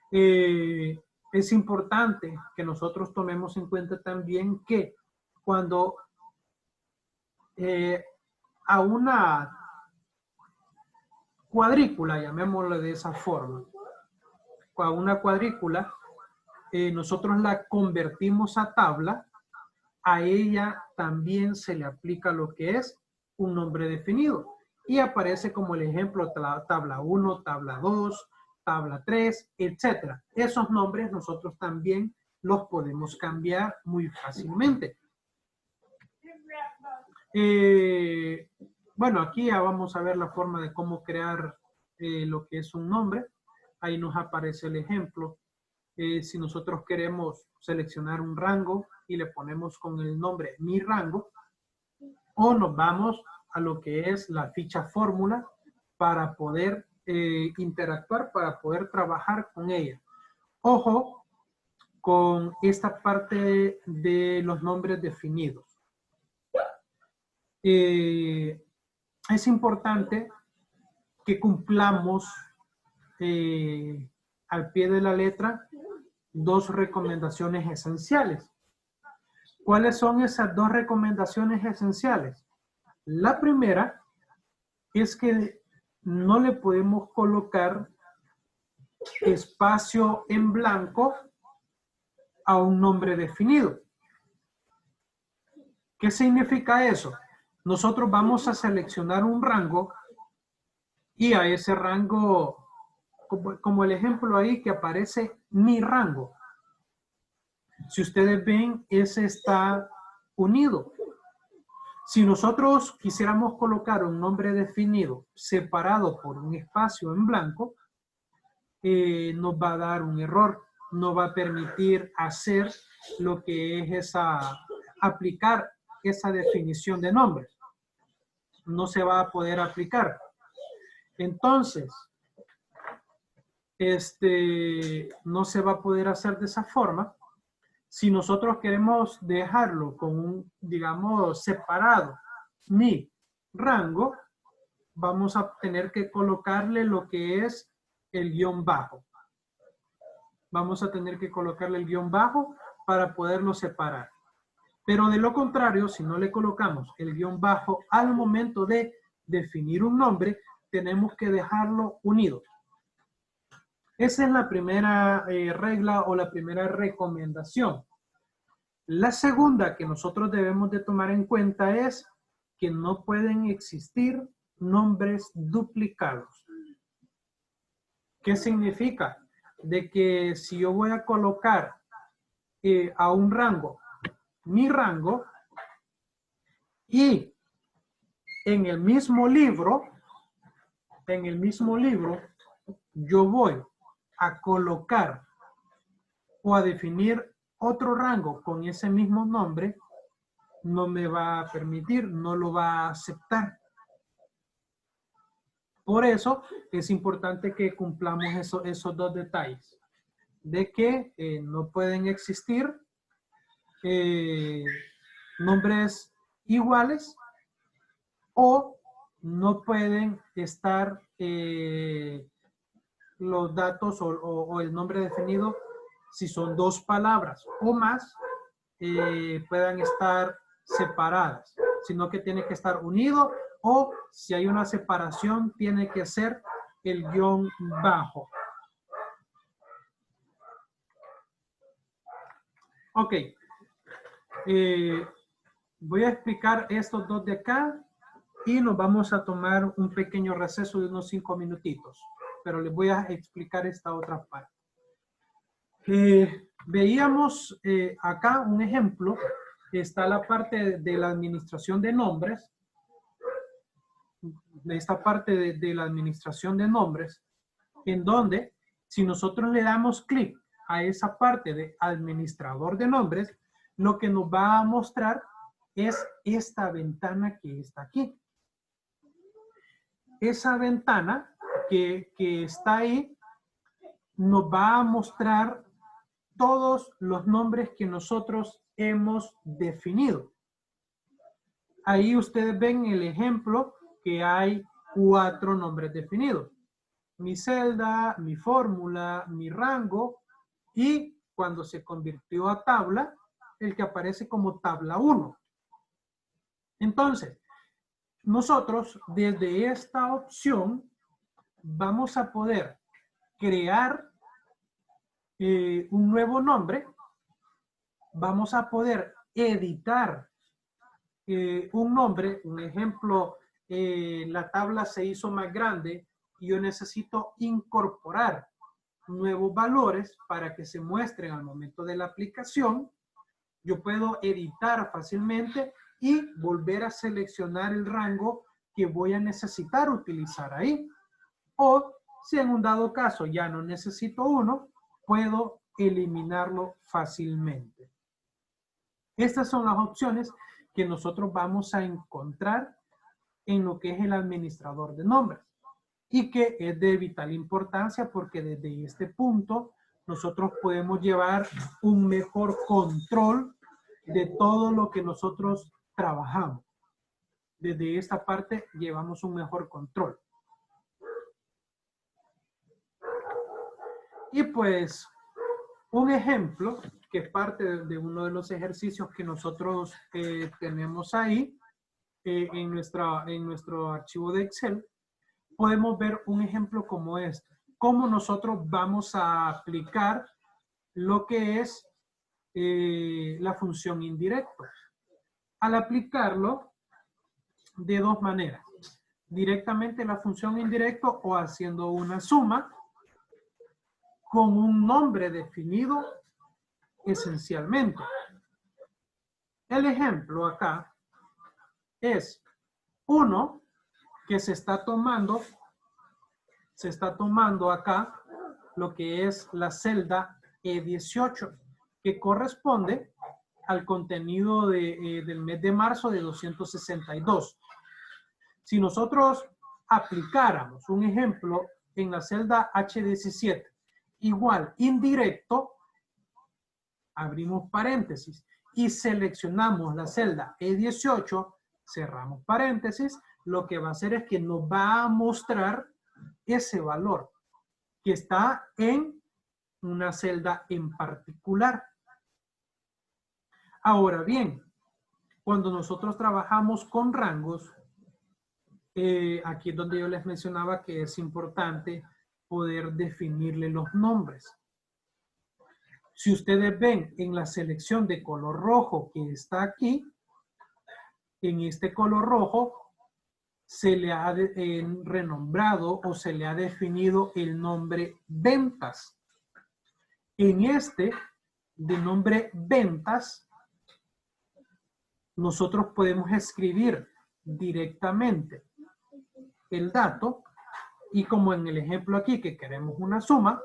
Es importante que nosotros tomemos en cuenta también que cuando a una cuadrícula, llamémoslo de esa forma, a una cuadrícula, nosotros la convertimos a tabla, a ella también se le aplica lo que es un nombre definido y aparece como el ejemplo tabla 1, tabla 2, tabla 3, etc. Esos nombres nosotros también los podemos cambiar muy fácilmente. Bueno, aquí ya vamos a ver la forma de cómo crear lo que es un nombre. Ahí nos aparece el ejemplo. Si nosotros queremos seleccionar un rango y le ponemos con el nombre mi rango, o nos vamos a lo que es la ficha fórmula para poder interactuar, para poder trabajar con ella. Ojo con esta parte de los nombres definidos. Es importante que cumplamos al pie de la letra dos recomendaciones esenciales. ¿Cuáles son esas dos recomendaciones esenciales? La primera es que no le podemos colocar espacio en blanco a un nombre definido. ¿Qué significa eso? Nosotros vamos a seleccionar un rango y a ese rango, como el ejemplo ahí que aparece mi rango. Si ustedes ven, ese está unido. Si nosotros quisiéramos colocar un nombre definido separado por un espacio en blanco, nos va a dar un error. No va a permitir hacer lo que es aplicar esa definición de nombres. No se va a poder aplicar. Entonces, no se va a poder hacer de esa forma. Si nosotros queremos dejarlo con un, digamos, separado mi rango, vamos a tener que colocarle lo que es el guión bajo. Vamos a tener que colocarle el guión bajo para poderlo separar. Pero de lo contrario, si no le colocamos el guión bajo al momento de definir un nombre, tenemos que dejarlo unido. Esa es la primera regla o la primera recomendación. La segunda que nosotros debemos de tomar en cuenta es que no pueden existir nombres duplicados. ¿Qué significa? De que si yo voy a colocar a un rango, mi rango, y en el mismo libro, yo voy a colocar o a definir otro rango con ese mismo nombre, no me va a permitir, no lo va a aceptar. Por eso es importante que cumplamos esos dos detalles, de que no pueden existir nombres iguales o no pueden estar los datos o el nombre definido, si son dos palabras o más, puedan estar separadas, sino que tiene que estar unido, o si hay una separación tiene que ser el guión bajo. Ok. Voy a explicar estos dos de acá y nos vamos a tomar un pequeño receso de unos 5 minutitos, pero les voy a explicar esta otra parte. Veíamos acá un ejemplo, está la parte de la administración de nombres, de esta parte de la administración de nombres, en donde si nosotros le damos clic a esa parte de administrador de nombres, lo que nos va a mostrar es esta ventana que está aquí. Esa ventana que está ahí nos va a mostrar todos los nombres que nosotros hemos definido. Ahí ustedes ven el ejemplo que hay 4 nombres definidos. Mi celda, mi fórmula, mi rango y cuando se convirtió a tabla, el que aparece como tabla 1. Entonces, nosotros desde esta opción vamos a poder crear un nuevo nombre, vamos a poder editar un nombre, un ejemplo, la tabla se hizo más grande y yo necesito incorporar nuevos valores para que se muestren al momento de la aplicación. Yo puedo editar fácilmente y volver a seleccionar el rango que voy a necesitar utilizar ahí. O si en un dado caso ya no necesito uno, puedo eliminarlo fácilmente. Estas son las opciones que nosotros vamos a encontrar en lo que es el administrador de nombres y que es de vital importancia porque desde este punto nosotros podemos llevar un mejor control de todo lo que nosotros trabajamos. Desde esta parte llevamos un mejor control. Y pues un ejemplo que es parte de uno de los ejercicios que nosotros tenemos ahí en nuestro archivo de Excel, podemos ver un ejemplo como este. Cómo nosotros vamos a aplicar lo que es la función indirecto. Al aplicarlo de dos maneras. Directamente la función indirecto o haciendo una suma con un nombre definido esencialmente. El ejemplo acá es uno que se está tomando acá lo que es la celda E18 que corresponde al contenido del mes de marzo de 262. Si nosotros aplicáramos un ejemplo en la celda H17 igual indirecto, abrimos paréntesis y seleccionamos la celda E18, cerramos paréntesis, lo que va a hacer es que nos va a mostrar ese valor que está en una celda en particular. Ahora bien, cuando nosotros trabajamos con rangos, aquí es donde yo les mencionaba que es importante poder definirle los nombres. Si ustedes ven en la selección de color rojo que está aquí, en este color rojo se le ha renombrado o se le ha definido el nombre ventas. En este de nombre ventas, nosotros podemos escribir directamente el dato y como en el ejemplo aquí que queremos una suma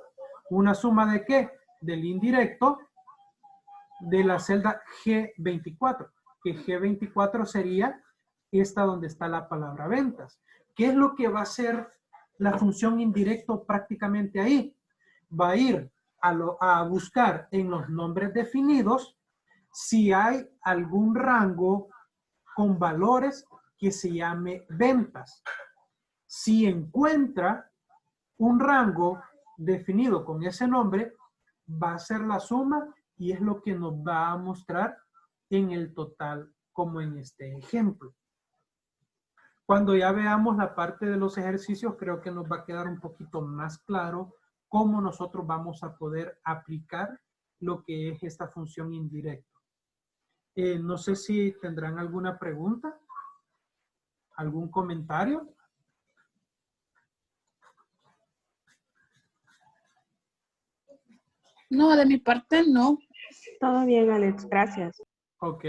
¿de qué? Del indirecto de la celda G24, que G24 sería esta donde está la palabra ventas. ¿Qué es lo que va a hacer la función indirecto prácticamente ahí? Va a ir a buscar en los nombres definidos si hay algún rango con valores que se llame ventas. Si encuentra un rango definido con ese nombre, va a ser la suma y es lo que nos va a mostrar en el total como en este ejemplo. Cuando ya veamos la parte de los ejercicios, creo que nos va a quedar un poquito más claro cómo nosotros vamos a poder aplicar lo que es esta función indirecta. No sé si tendrán alguna pregunta. ¿Algún comentario? No, de mi parte no. Todo bien, Alex, gracias. Ok.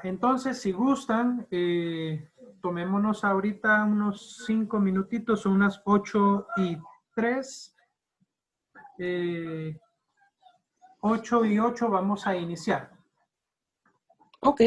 Entonces, si gustan, tomémonos ahorita unos 5 minutitos, son unas 8:03. 8:08 vamos a iniciar. Ok.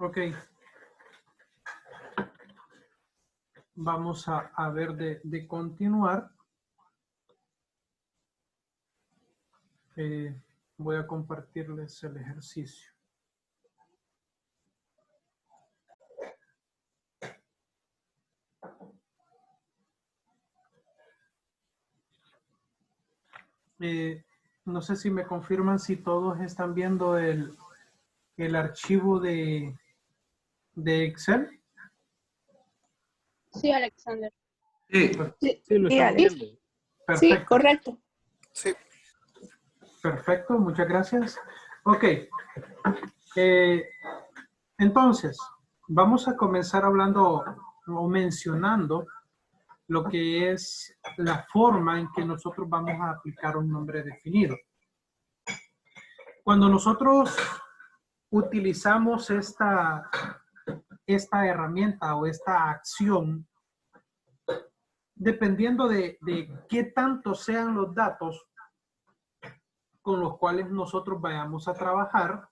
Ok. Vamos a ver de continuar. Voy a compartirles el ejercicio. No sé si me confirman si todos están viendo el archivo de Excel. Sí, Alexander. Sí, Sí, lo estamos viendo. Perfecto. Sí, correcto. Sí. Perfecto, muchas gracias. Ok. Entonces, vamos a comenzar hablando o mencionando lo que es la forma en que nosotros vamos a aplicar un nombre definido. Cuando nosotros utilizamos esta herramienta o esta acción, dependiendo de qué tanto sean los datos con los cuales nosotros vayamos a trabajar,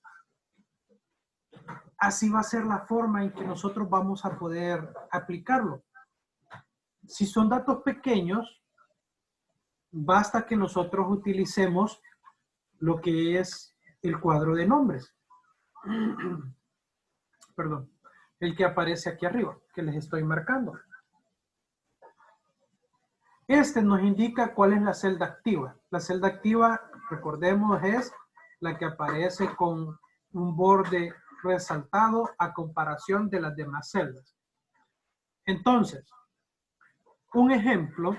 así va a ser la forma en que nosotros vamos a poder aplicarlo. Si son datos pequeños, basta que nosotros utilicemos lo que es el cuadro de nombres. Perdón, el que aparece aquí arriba, que les estoy marcando. Este nos indica cuál es la celda activa. La celda activa, recordemos, es la que aparece con un borde resaltado a comparación de las demás celdas. Entonces, un ejemplo,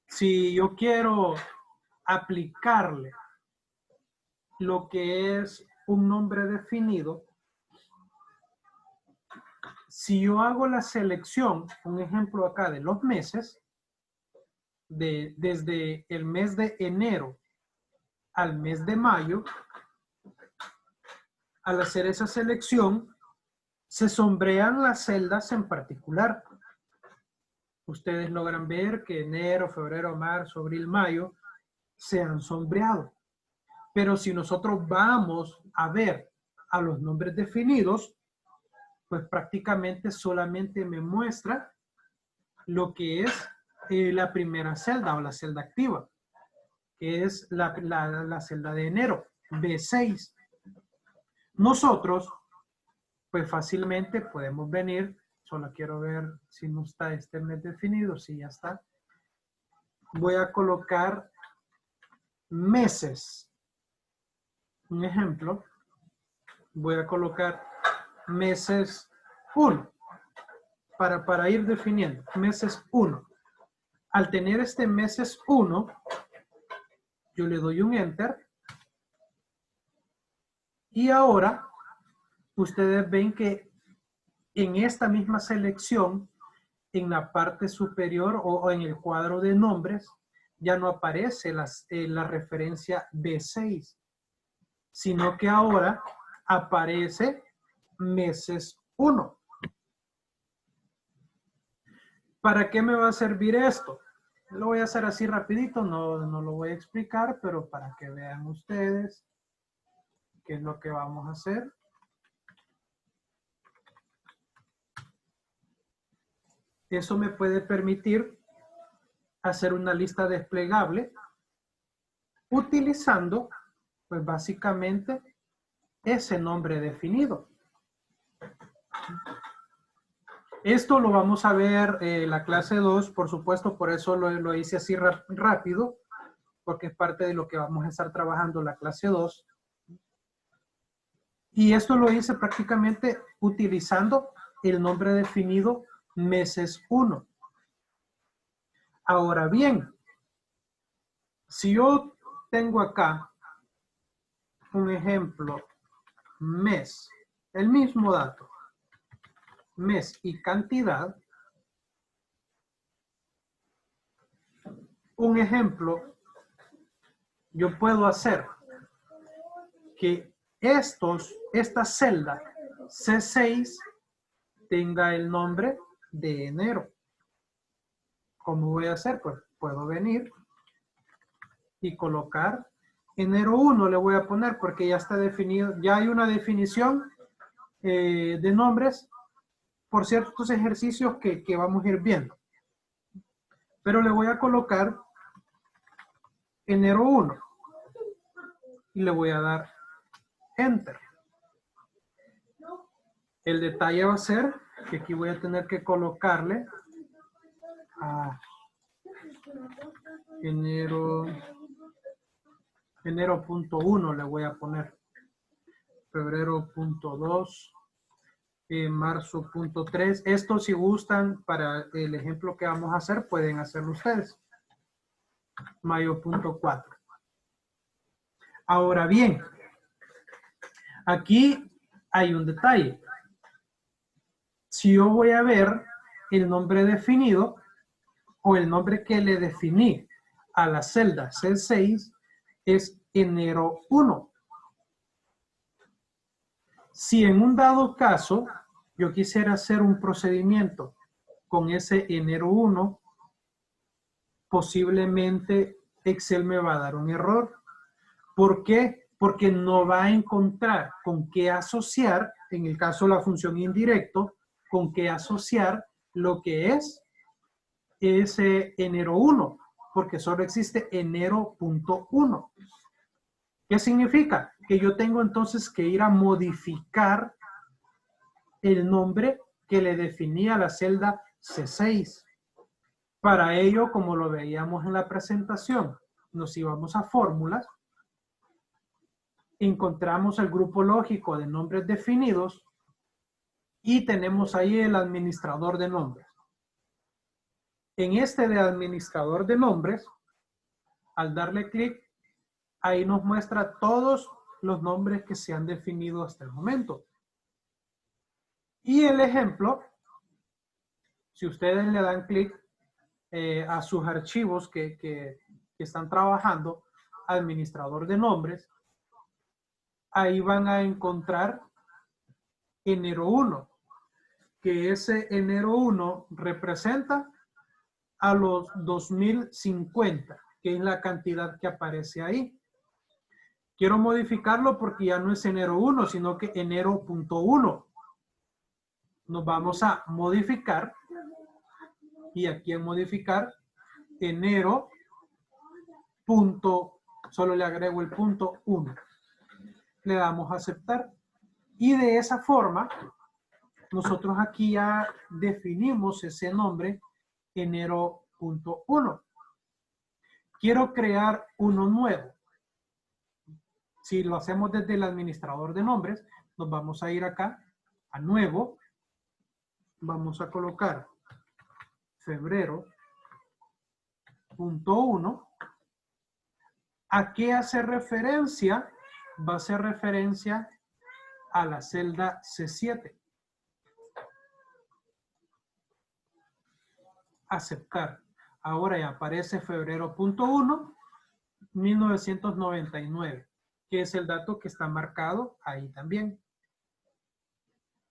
si yo quiero aplicarle lo que es un nombre definido, si yo hago la selección, un ejemplo acá de los meses, desde el mes de enero al mes de mayo, al hacer esa selección, se sombrean las celdas en particular. Ustedes logran ver que enero, febrero, marzo, abril, mayo se han sombreado. Pero si nosotros vamos a ver a los nombres definidos, pues prácticamente solamente me muestra lo que es la primera celda o la celda activa, que es la celda de enero, B6. Nosotros, pues fácilmente podemos venir, solo quiero ver si no está este mes definido, si ya está. Voy a colocar meses. Un ejemplo, voy a colocar meses 1 para ir definiendo, meses 1. Al tener este meses 1, yo le doy un enter y ahora ustedes ven que en esta misma selección, en la parte superior o en el cuadro de nombres, ya no aparece la referencia B6, sino que ahora aparece meses 1. ¿Para qué me va a servir esto? Lo voy a hacer así rapidito, no lo voy a explicar, pero para que vean ustedes qué es lo que vamos a hacer. Eso me puede permitir hacer una lista desplegable utilizando, pues básicamente, ese nombre definido. Esto lo vamos a ver en la clase 2, por supuesto, por eso lo hice así rápido, porque es parte de lo que vamos a estar trabajando en la clase 2. Y esto lo hice prácticamente utilizando el nombre definido meses 1. Ahora bien, si yo tengo acá un ejemplo, mes, el mismo dato, mes y cantidad, un ejemplo, yo puedo hacer que esta celda C6 tenga el nombre de enero. ¿Cómo voy a hacer? Pues puedo venir y colocar enero 1 le voy a poner porque ya está definido, ya hay una definición de nombres por ciertos ejercicios que vamos a ir viendo. Pero le voy a colocar enero 1 y le voy a dar Enter. El detalle va a ser que aquí voy a tener que colocarle a enero.1 le voy a poner, febrero.2, marzo.3. Esto si gustan para el ejemplo que vamos a hacer pueden hacerlo ustedes. Mayo.4. Ahora bien, aquí hay un detalle. Si yo voy a ver el nombre definido o el nombre que le definí a la celda C6 es enero 1. Si en un dado caso yo quisiera hacer un procedimiento con ese enero 1, posiblemente Excel me va a dar un error. ¿Por qué? Porque no va a encontrar con qué asociar, en el caso de la función indirecto, con qué asociar lo que es ese enero 1, porque solo existe enero.1. ¿Qué significa? Que yo tengo entonces que ir a modificar el nombre que le definía la celda C6. Para ello, como lo veíamos en la presentación, nos íbamos a fórmulas, encontramos el grupo lógico de nombres definidos y tenemos ahí el administrador de nombres. En este de administrador de nombres, al darle clic, ahí nos muestra todos los nombres que se han definido hasta el momento. Y el ejemplo, si ustedes le dan clic a sus archivos que están trabajando, administrador de nombres, ahí van a encontrar enero 1, que ese enero 1 representa a los 2050, que es la cantidad que aparece ahí. Quiero modificarlo porque ya no es enero 1, sino que enero.1. Nos vamos a modificar y aquí en modificar enero punto, solo le agrego el punto 1. Le damos a aceptar y de esa forma nosotros aquí ya definimos ese nombre enero.1. Quiero crear uno nuevo. Si lo hacemos desde el administrador de nombres, nos vamos a ir acá a nuevo. Vamos a colocar febrero.1. ¿A qué hace referencia? Va a hacer referencia a la celda C7. Aceptar. Ahora ya aparece febrero.1, 1999, que es el dato que está marcado ahí también.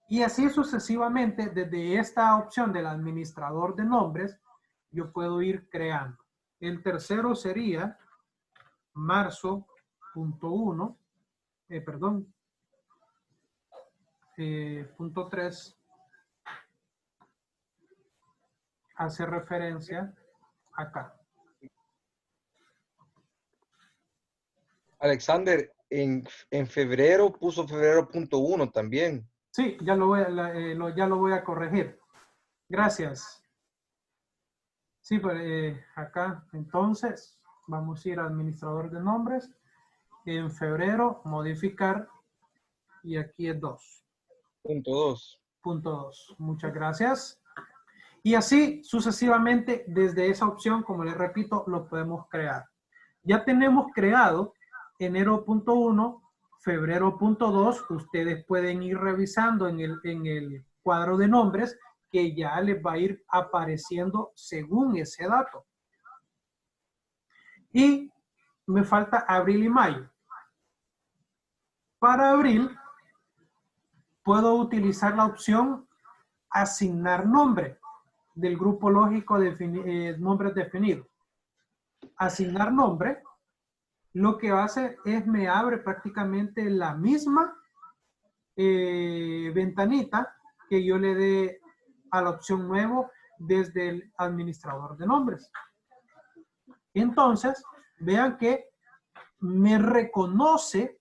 Y así sucesivamente, desde esta opción del administrador de nombres, yo puedo ir creando. El tercero sería marzo.1, punto 3, hace referencia acá. Alexander, en febrero puso febrero.1 también. Sí, ya lo voy a corregir. Gracias. Sí, pues acá entonces vamos a ir a administrador de nombres. En febrero, modificar. Y aquí es 2. Punto 2. Punto 2. Muchas gracias. Y así sucesivamente desde esa opción, como les repito, lo podemos crear. Ya tenemos creado enero.1, febrero.2. Ustedes pueden ir revisando en el cuadro de nombres que ya les va a ir apareciendo según ese dato. Y me falta abril y mayo. Para abril, puedo utilizar la opción asignar nombre del grupo lógico de nombres definidos. Asignar nombre, lo que hace es me abre prácticamente la misma ventanita que yo le dé a la opción nuevo desde el administrador de nombres. Entonces, vean que me reconoce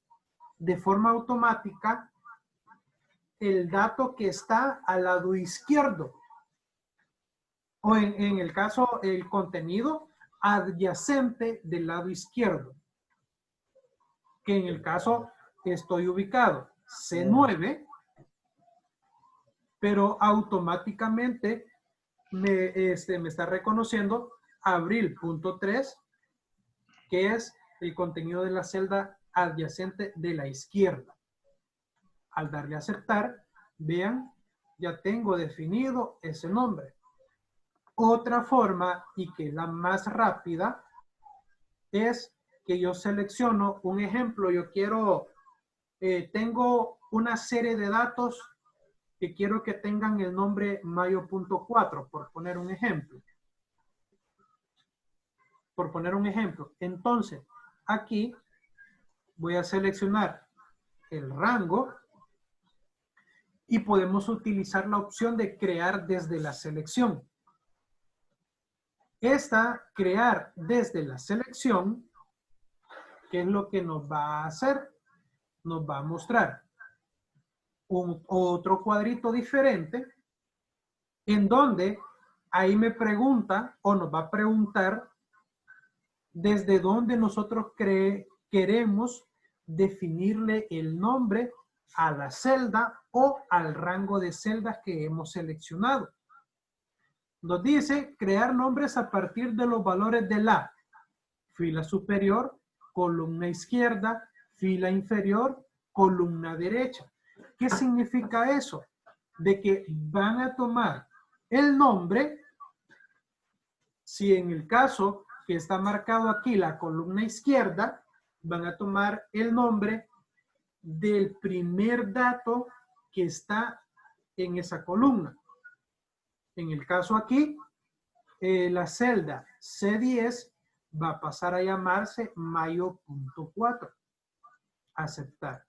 de forma automática el dato que está al lado izquierdo. O en el caso, el contenido adyacente del lado izquierdo. Que en el caso estoy ubicado C9, pero automáticamente me está reconociendo abril.3, que es el contenido de la celda adyacente de la izquierda. Al darle a aceptar, vean, ya tengo definido ese nombre. Otra forma, y que es la más rápida, es que yo selecciono un ejemplo. Yo quiero, tengo una serie de datos que quiero que tengan el nombre mayo.4, por poner un ejemplo. Por poner un ejemplo. Entonces, aquí voy a seleccionar el rango y podemos utilizar la opción de crear desde la selección. Esta, crear desde la selección, ¿qué es lo que nos va a hacer? Nos va a mostrar otro cuadrito diferente en donde ahí me pregunta o nos va a preguntar desde dónde nosotros queremos definirle el nombre a la celda o al rango de celdas que hemos seleccionado. Nos dice crear nombres a partir de los valores de la fila superior, columna izquierda, fila inferior, columna derecha. ¿Qué significa eso? De que van a tomar el nombre, si en el caso que está marcado aquí la columna izquierda, van a tomar el nombre del primer dato que está en esa columna. En el caso aquí, la celda C10 va a pasar a llamarse mayo.4. Aceptar.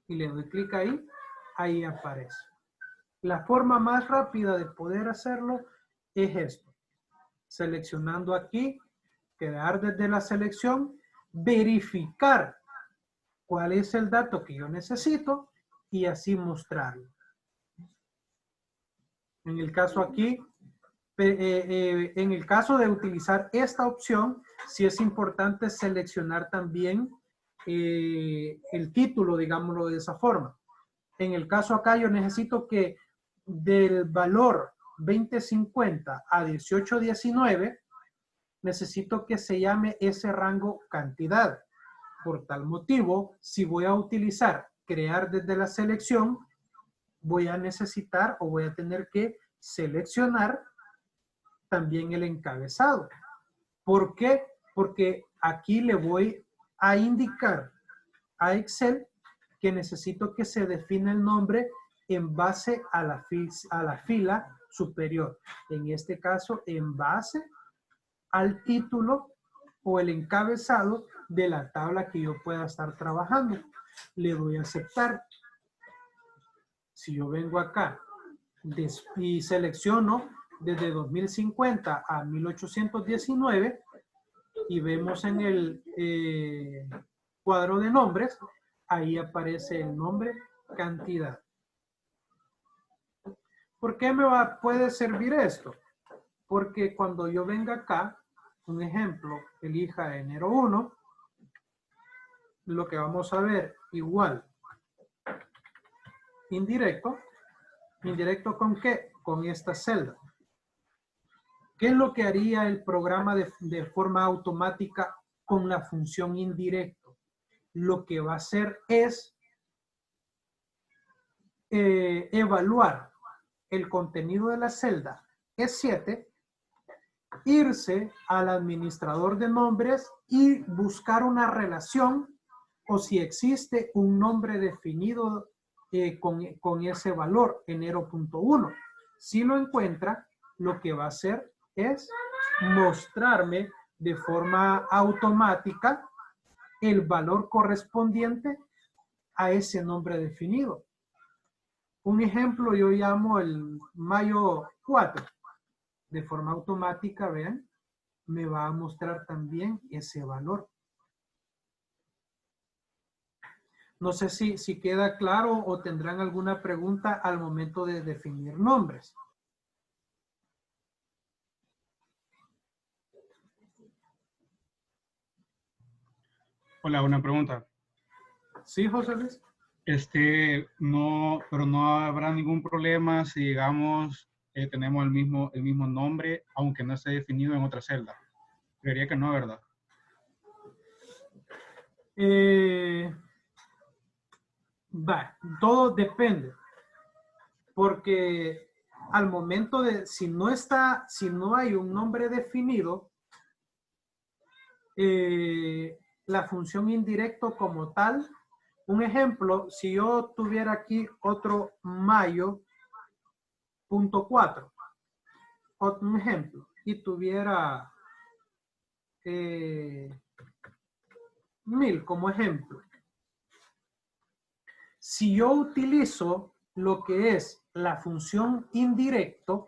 Y le doy clic ahí, ahí aparece. La forma más rápida de poder hacerlo es esto. Seleccionando aquí, crear desde la selección, verificar cuál es el dato que yo necesito y así mostrarlo. En el caso aquí, en el caso de utilizar esta opción, sí es importante seleccionar también el título, digámoslo de esa forma. En el caso acá yo necesito que del valor 2050 a 1819, necesito que se llame ese rango cantidad. Por tal motivo, si voy a utilizar crear desde la selección, voy a necesitar o voy a tener que seleccionar también el encabezado. ¿Por qué? Porque aquí le voy a indicar a Excel que necesito que se defina el nombre en base a la fila superior. En este caso, en base al título o el encabezado de la tabla que yo pueda estar trabajando. Le doy a aceptar. Si yo vengo acá y selecciono desde 2050 a 1819 y vemos en el cuadro de nombres, ahí aparece el nombre cantidad. ¿Por qué puede servir esto? Porque cuando yo venga acá, un ejemplo, elija enero 1, lo que vamos a ver igual indirecto. ¿Indirecto con qué? Con esta celda. ¿Qué es lo que haría el programa de forma automática con la función indirecto? Lo que va a hacer es evaluar el contenido de la celda E7, irse al administrador de nombres y buscar una relación o si existe un nombre definido con ese valor, enero.1. Si lo encuentra, lo que va a hacer es mostrarme de forma automática el valor correspondiente a ese nombre definido. Un ejemplo, yo llamo el mayo 4. De forma automática, vean, me va a mostrar también ese valor. No sé si queda claro o tendrán alguna pregunta al momento de definir nombres. Hola, una pregunta. Sí, José Luis. No, pero no habrá ningún problema si, digamos, tenemos el mismo nombre, aunque no esté definido en otra celda. Creería que no, ¿verdad? Todo depende. Porque al momento de, si no hay un nombre definido, la función indirecto como tal, un ejemplo, si yo tuviera aquí otro mayo.4, un ejemplo, y tuviera 1000 como ejemplo. Si yo utilizo lo que es la función indirecto,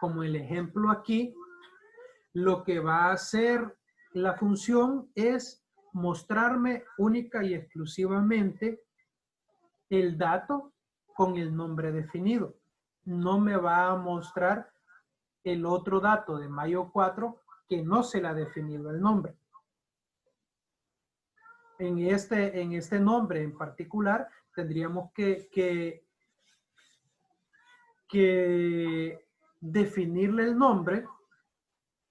como el ejemplo aquí, lo que va a hacer la función es mostrarme única y exclusivamente el dato con el nombre definido. No me va a mostrar el otro dato de mayo 4 que no se le ha definido el nombre. En este nombre en particular tendríamos que definirle el nombre,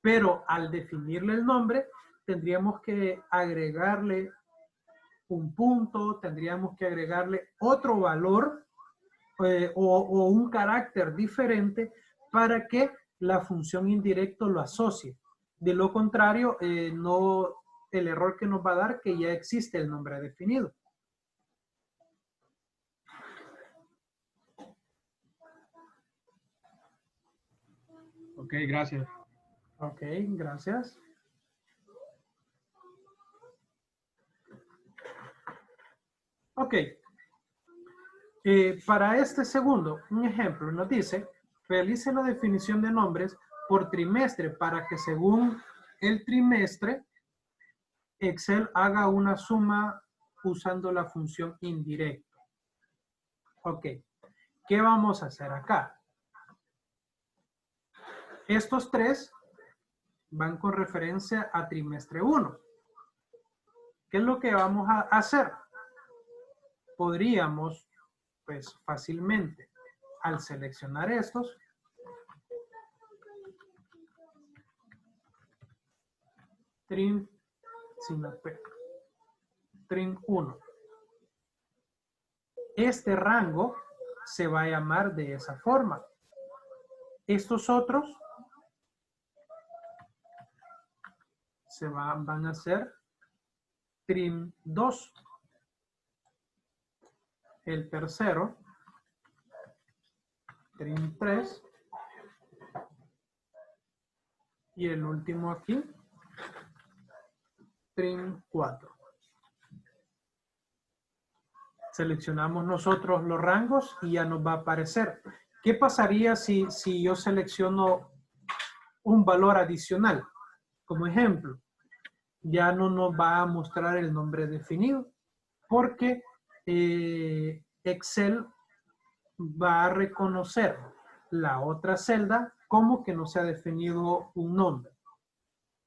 pero al definirle el nombre tendríamos que agregarle un punto, tendríamos que agregarle otro valor o un carácter diferente para que la función indirecto lo asocie. De lo contrario, el error que nos va a dar que ya existe el nombre definido. Ok, gracias. Ok, gracias. Ok. Para este segundo, un ejemplo nos dice, realice la definición de nombres por trimestre para que según el trimestre, Excel haga una suma usando la función indirecta. Ok. ¿Qué vamos a hacer acá? Estos tres van con referencia a trimestre 1. ¿Qué es lo que vamos a hacer? Podríamos, pues fácilmente, al seleccionar estos, trim 1. Este rango se va a llamar de esa forma. Estos otros van a ser trim 2. El tercero, trim 3. Y el último aquí, trim 4. Seleccionamos nosotros los rangos y ya nos va a aparecer. ¿Qué pasaría si yo selecciono un valor adicional? Como ejemplo, ya no nos va a mostrar el nombre definido porque Excel va a reconocer la otra celda como que no se ha definido un nombre.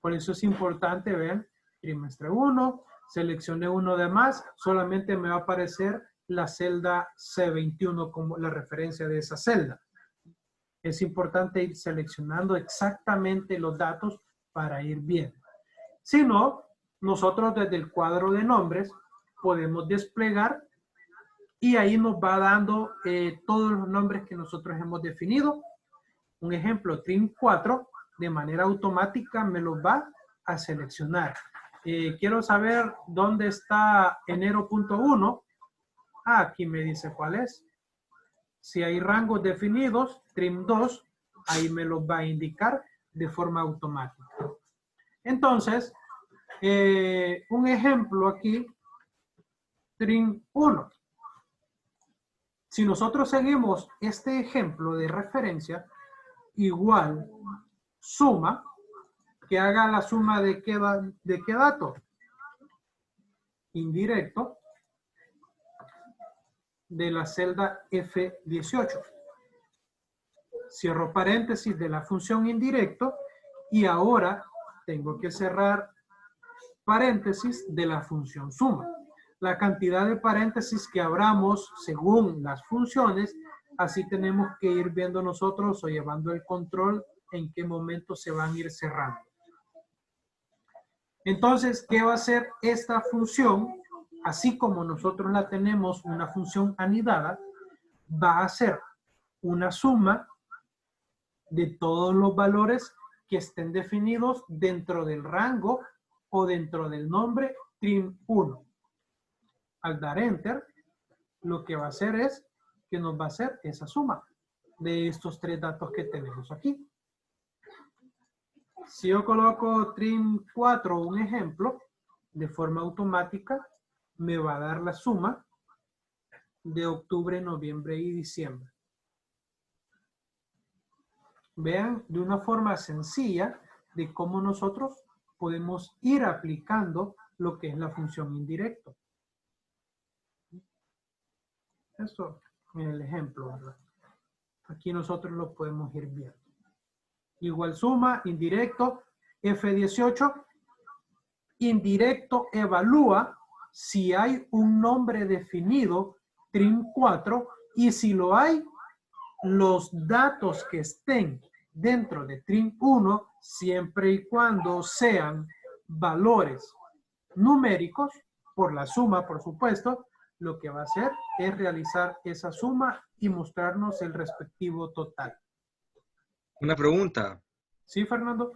Por eso es importante ver trimestre 1, seleccioné uno de más, solamente me va a aparecer la celda C21 como la referencia de esa celda. Es importante ir seleccionando exactamente los datos para ir bien. Si no, nosotros desde el cuadro de nombres podemos desplegar y ahí nos va dando todos los nombres que nosotros hemos definido. Un ejemplo, trim 4, de manera automática me los va a seleccionar. Quiero saber dónde está enero.1. Aquí me dice cuál es. Si hay rangos definidos, trim 2, ahí me los va a indicar de forma automática. Entonces, un ejemplo aquí, trim 1. Si nosotros seguimos este ejemplo de referencia, igual suma, que haga la suma de qué dato, indirecto, de la celda F18. Cierro paréntesis de la función indirecto y ahora tengo que cerrar paréntesis de la función suma. La cantidad de paréntesis que abramos según las funciones, así tenemos que ir viendo nosotros o llevando el control en qué momento se van a ir cerrando. Entonces, ¿qué va a hacer esta función? Así como nosotros la tenemos una función anidada, va a ser una suma de todos los valores que estén definidos dentro del rango o dentro del nombre trim1. Al dar enter, lo que va a hacer es que nos va a hacer esa suma de estos tres datos que tenemos aquí. Si yo coloco trim4, un ejemplo, de forma automática, me va a dar la suma de octubre, noviembre y diciembre. Vean de una forma sencilla de cómo nosotros podemos ir aplicando lo que es la función indirecto. Esto es el ejemplo, ¿verdad? Aquí nosotros lo podemos ir viendo. Igual suma, indirecto, F18. Indirecto evalúa si hay un nombre definido, trim4, y si lo hay, los datos que estén dentro de trim1, siempre y cuando sean valores numéricos, por la suma, por supuesto, lo que va a hacer es realizar esa suma y mostrarnos el respectivo total. Una pregunta. ¿Sí, Fernando?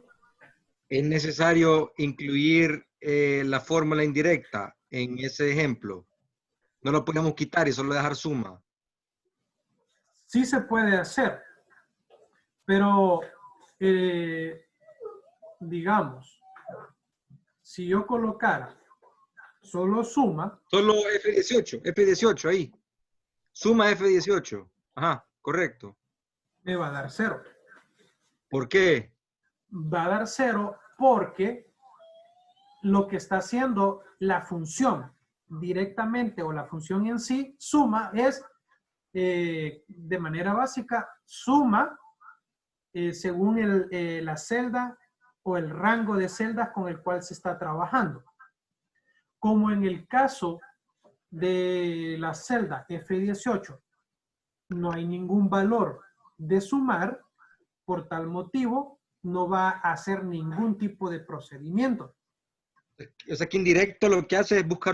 ¿Es necesario incluir la fórmula indirecta en ese ejemplo? ¿No lo podemos quitar y solo dejar suma? Sí se puede hacer, pero digamos, si yo colocara solo suma. Solo F18 ahí. Suma F18. Ajá, correcto. Me va a dar 0. ¿Por qué? Va a dar 0 porque lo que está haciendo la función directamente o la función en sí, suma, es de manera básica, suma según la celda o el rango de celdas con el cual se está trabajando. Como en el caso de la celda F18 no hay ningún valor de sumar, por tal motivo no va a hacer ningún tipo de procedimiento. O sea, que indirecto lo que hace es busca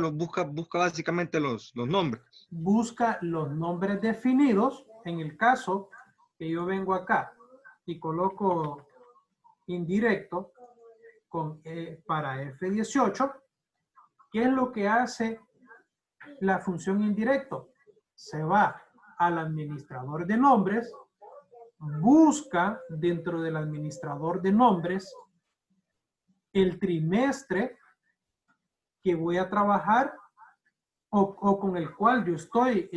básicamente los nombres. Busca los nombres definidos. En el caso que yo vengo acá y coloco indirecto para F18, ¿qué es lo que hace la función indirecto? Se va al administrador de nombres, busca dentro del administrador de nombres el trimestre que voy a trabajar o con el cual yo estoy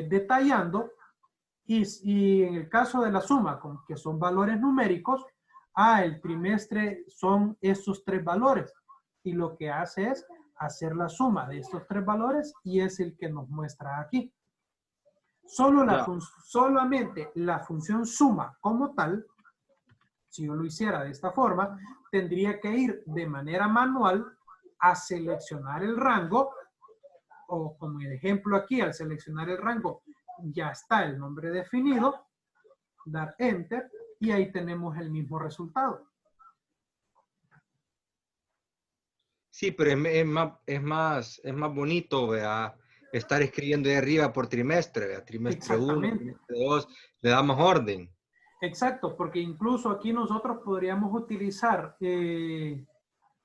detallando, y en el caso de la suma, que son valores numéricos, el trimestre son estos 3 valores, y lo que hace es hacer la suma de estos 3 valores y es el que nos muestra aquí. Solamente la función suma como tal, si yo lo hiciera de esta forma, tendría que ir de manera manual a seleccionar el rango, o como el ejemplo aquí, al seleccionar el rango ya está el nombre definido, dar enter y ahí tenemos el mismo resultado. Sí, pero es más bonito, ¿verdad? Estar escribiendo de arriba por trimestre, ¿verdad? Trimestre 1, trimestre 2, le damos orden. Exacto, porque incluso aquí nosotros podríamos utilizar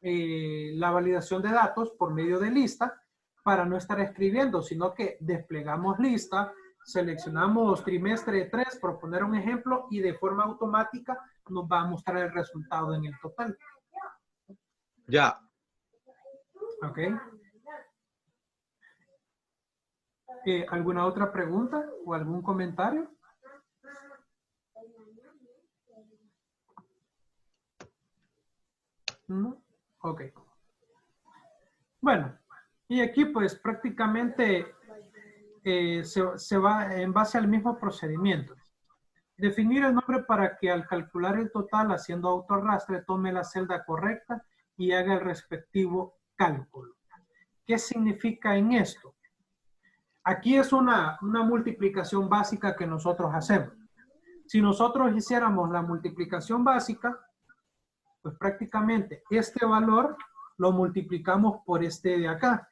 la validación de datos por medio de lista para no estar escribiendo, sino que desplegamos lista, seleccionamos trimestre 3, por poner un ejemplo, y de forma automática nos va a mostrar el resultado en el total. Ya. Ok. ¿Alguna otra pregunta o algún comentario? ¿No? Ok. Bueno, y aquí pues prácticamente se va en base al mismo procedimiento. Definir el nombre para que al calcular el total haciendo autoarrastre tome la celda correcta y haga el respectivo cálculo. ¿Qué significa en esto? Aquí es una multiplicación básica que nosotros hacemos. Si nosotros hiciéramos la multiplicación básica, pues prácticamente este valor lo multiplicamos por este de acá.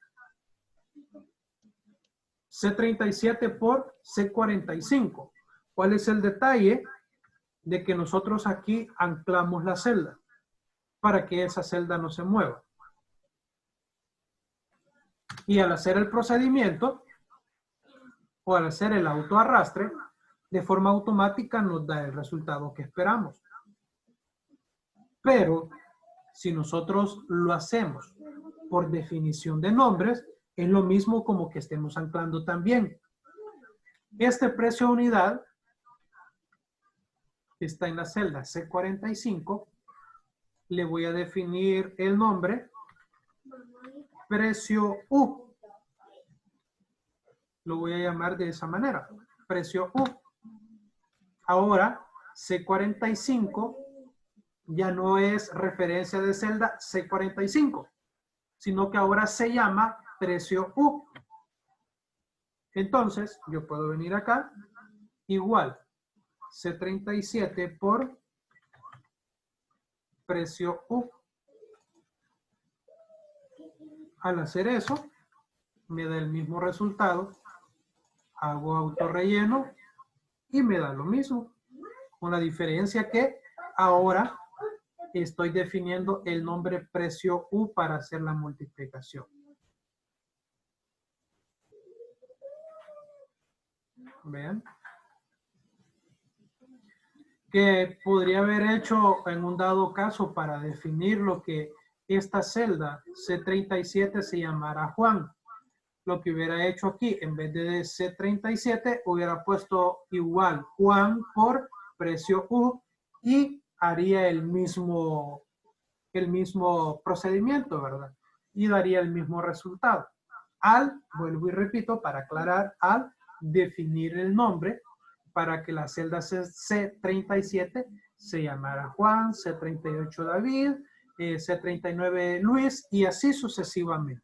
C37 por C45. ¿Cuál es el detalle? De que nosotros aquí anclamos la celda para que esa celda no se mueva. Y al hacer el procedimiento o al hacer el autoarrastre, de forma automática nos da el resultado que esperamos. Pero si nosotros lo hacemos por definición de nombres, es lo mismo como que estemos anclando también. Este precio unidad está en la celda C45. Le voy a definir el nombre precio U. Lo voy a llamar de esa manera, precio U. Ahora, C45 ya no es referencia de celda C45, sino que ahora se llama precio U. Entonces, yo puedo venir acá, igual, C37 por precio U. Al hacer eso, me da el mismo resultado. Hago autorrelleno y me da lo mismo. Con la diferencia que ahora estoy definiendo el nombre precio U para hacer la multiplicación. Vean. Que podría haber hecho en un dado caso para definir lo que esta celda C37 se llamara Juan. Lo que hubiera hecho aquí, en vez de C37, hubiera puesto igual Juan por precio U y haría el mismo procedimiento, ¿verdad? Y daría el mismo resultado. Vuelvo y repito, para aclarar, al definir el nombre para que la celda C37 se llamara Juan, C38 David, C39 Luis y así sucesivamente.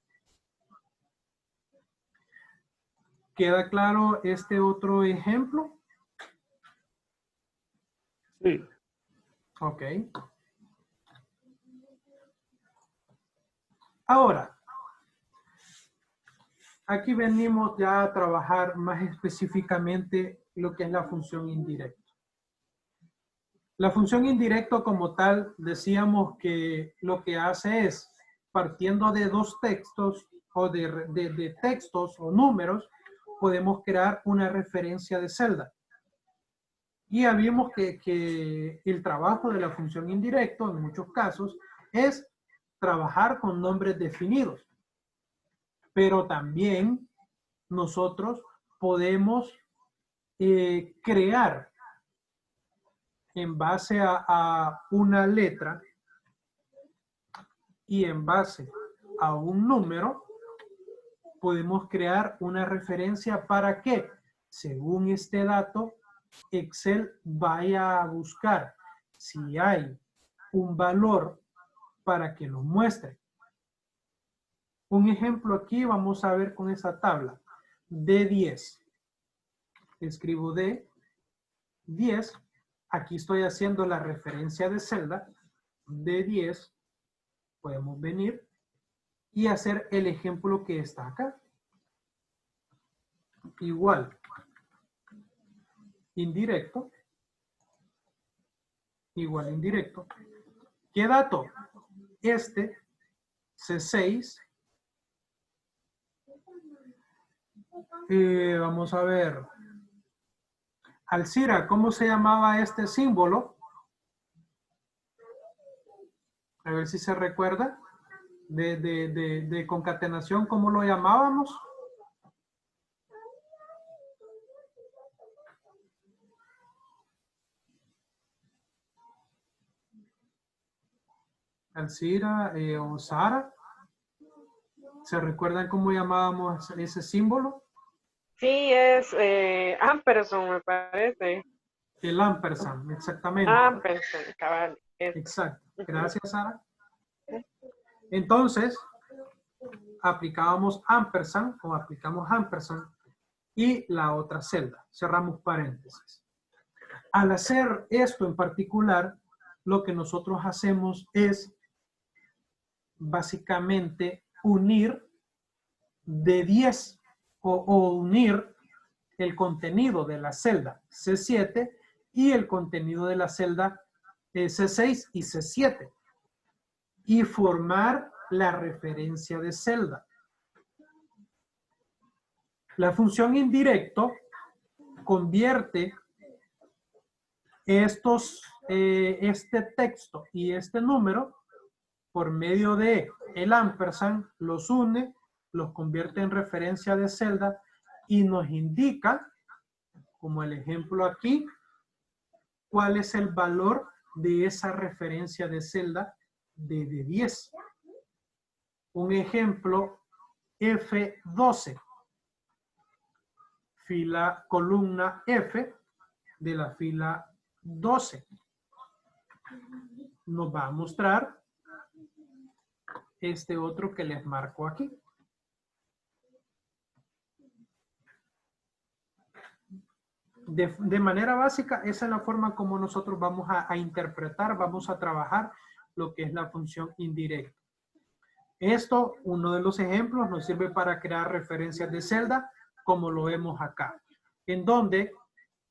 ¿Queda claro este otro ejemplo? Sí. Ok. Ahora, aquí venimos ya a trabajar más específicamente lo que es la función indirecta. La función indirecta como tal, decíamos que lo que hace es, partiendo de dos textos o de textos o números, podemos crear una referencia de celda. Y ya vimos que el trabajo de la función indirecta, en muchos casos, es trabajar con nombres definidos. Pero también nosotros podemos crear en base a una letra y en base a un número, podemos crear una referencia para que, según este dato, Excel vaya a buscar si hay un valor para que nos muestre. Un ejemplo aquí vamos a ver con esa tabla. D10. Escribo D10. Aquí estoy haciendo la referencia de celda. D10. Podemos venir y hacer el ejemplo que está acá. Igual. Indirecto. Igual indirecto. ¿Qué dato? Este C6. Vamos a ver. Alcira, ¿cómo se llamaba este símbolo? A ver si se recuerda. De concatenación, ¿cómo lo llamábamos? Alcira o Sara. ¿Se recuerdan cómo llamábamos ese símbolo? Sí, es ampersand, me parece. El ampersand, exactamente. Ampersand, cabal. Exacto. Gracias, Sara. Entonces, aplicábamos ampersand o aplicamos ampersand y la otra celda. Cerramos paréntesis. Al hacer esto en particular, lo que nosotros hacemos es básicamente unir de 10 o unir el contenido de la celda C7 y el contenido de la celda C6 y C7 y formar la referencia de celda. La función indirecto convierte este texto y este número por medio de el ampersand, los une, los convierte en referencia de celda y nos indica, como el ejemplo aquí, cuál es el valor de esa referencia de celda de 10. Un ejemplo, F12, columna F de la fila 12. Nos va a mostrar este otro que les marco aquí. De manera básica, esa es la forma como nosotros vamos a interpretar, vamos a trabajar lo que es la función indirecta. Esto, uno de los ejemplos, nos sirve para crear referencias de celda, como lo vemos acá, en donde,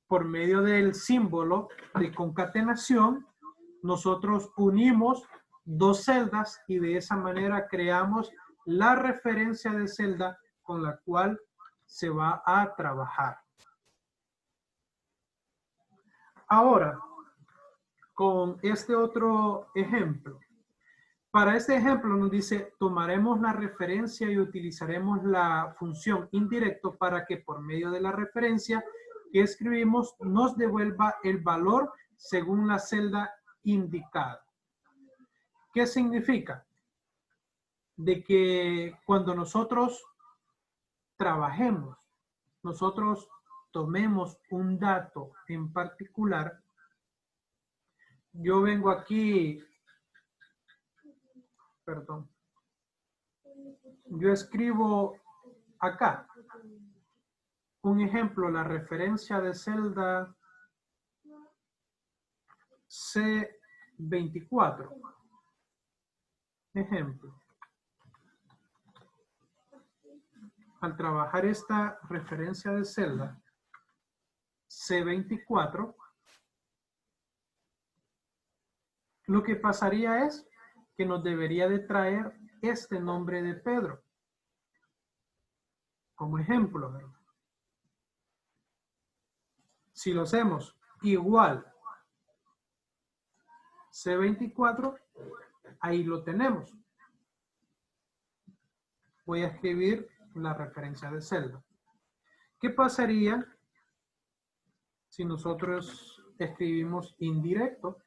por medio del símbolo de concatenación, nosotros unimos dos celdas y de esa manera creamos la referencia de celda con la cual se va a trabajar. Ahora, con este otro ejemplo. Para este ejemplo nos dice, tomaremos la referencia y utilizaremos la función indirecto para que por medio de la referencia que escribimos nos devuelva el valor según la celda indicada. ¿Qué significa? De que cuando nosotros trabajemos, nosotros tomemos un dato en particular, yo vengo aquí, perdón, yo escribo acá, un ejemplo, la referencia de celda C24. Ejemplo. Al trabajar esta referencia de celda C24, lo que pasaría es que nos debería de traer este nombre de Pedro. Como ejemplo, ¿verdad? Si lo hacemos igual C24, ahí lo tenemos. Voy a escribir la referencia de celda. ¿Qué pasaría si nosotros escribimos indirecto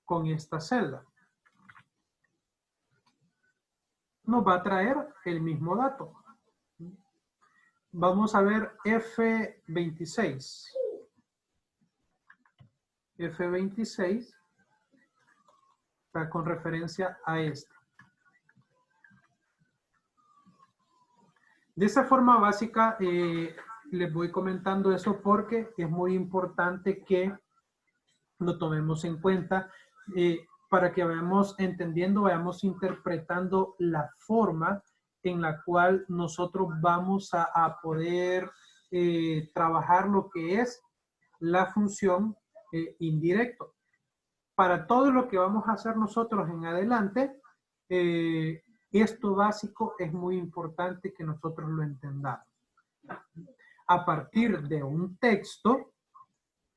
con esta celda? Nos va a traer el mismo dato. Vamos a ver F26. F26 está con referencia a esta. De esa forma básica, les voy comentando eso porque es muy importante que lo tomemos en cuenta para que vayamos entendiendo, vayamos interpretando la forma en la cual nosotros vamos a poder trabajar lo que es la función indirecto. Para todo lo que vamos a hacer nosotros en adelante, esto básico es muy importante que nosotros lo entendamos. A partir de un texto,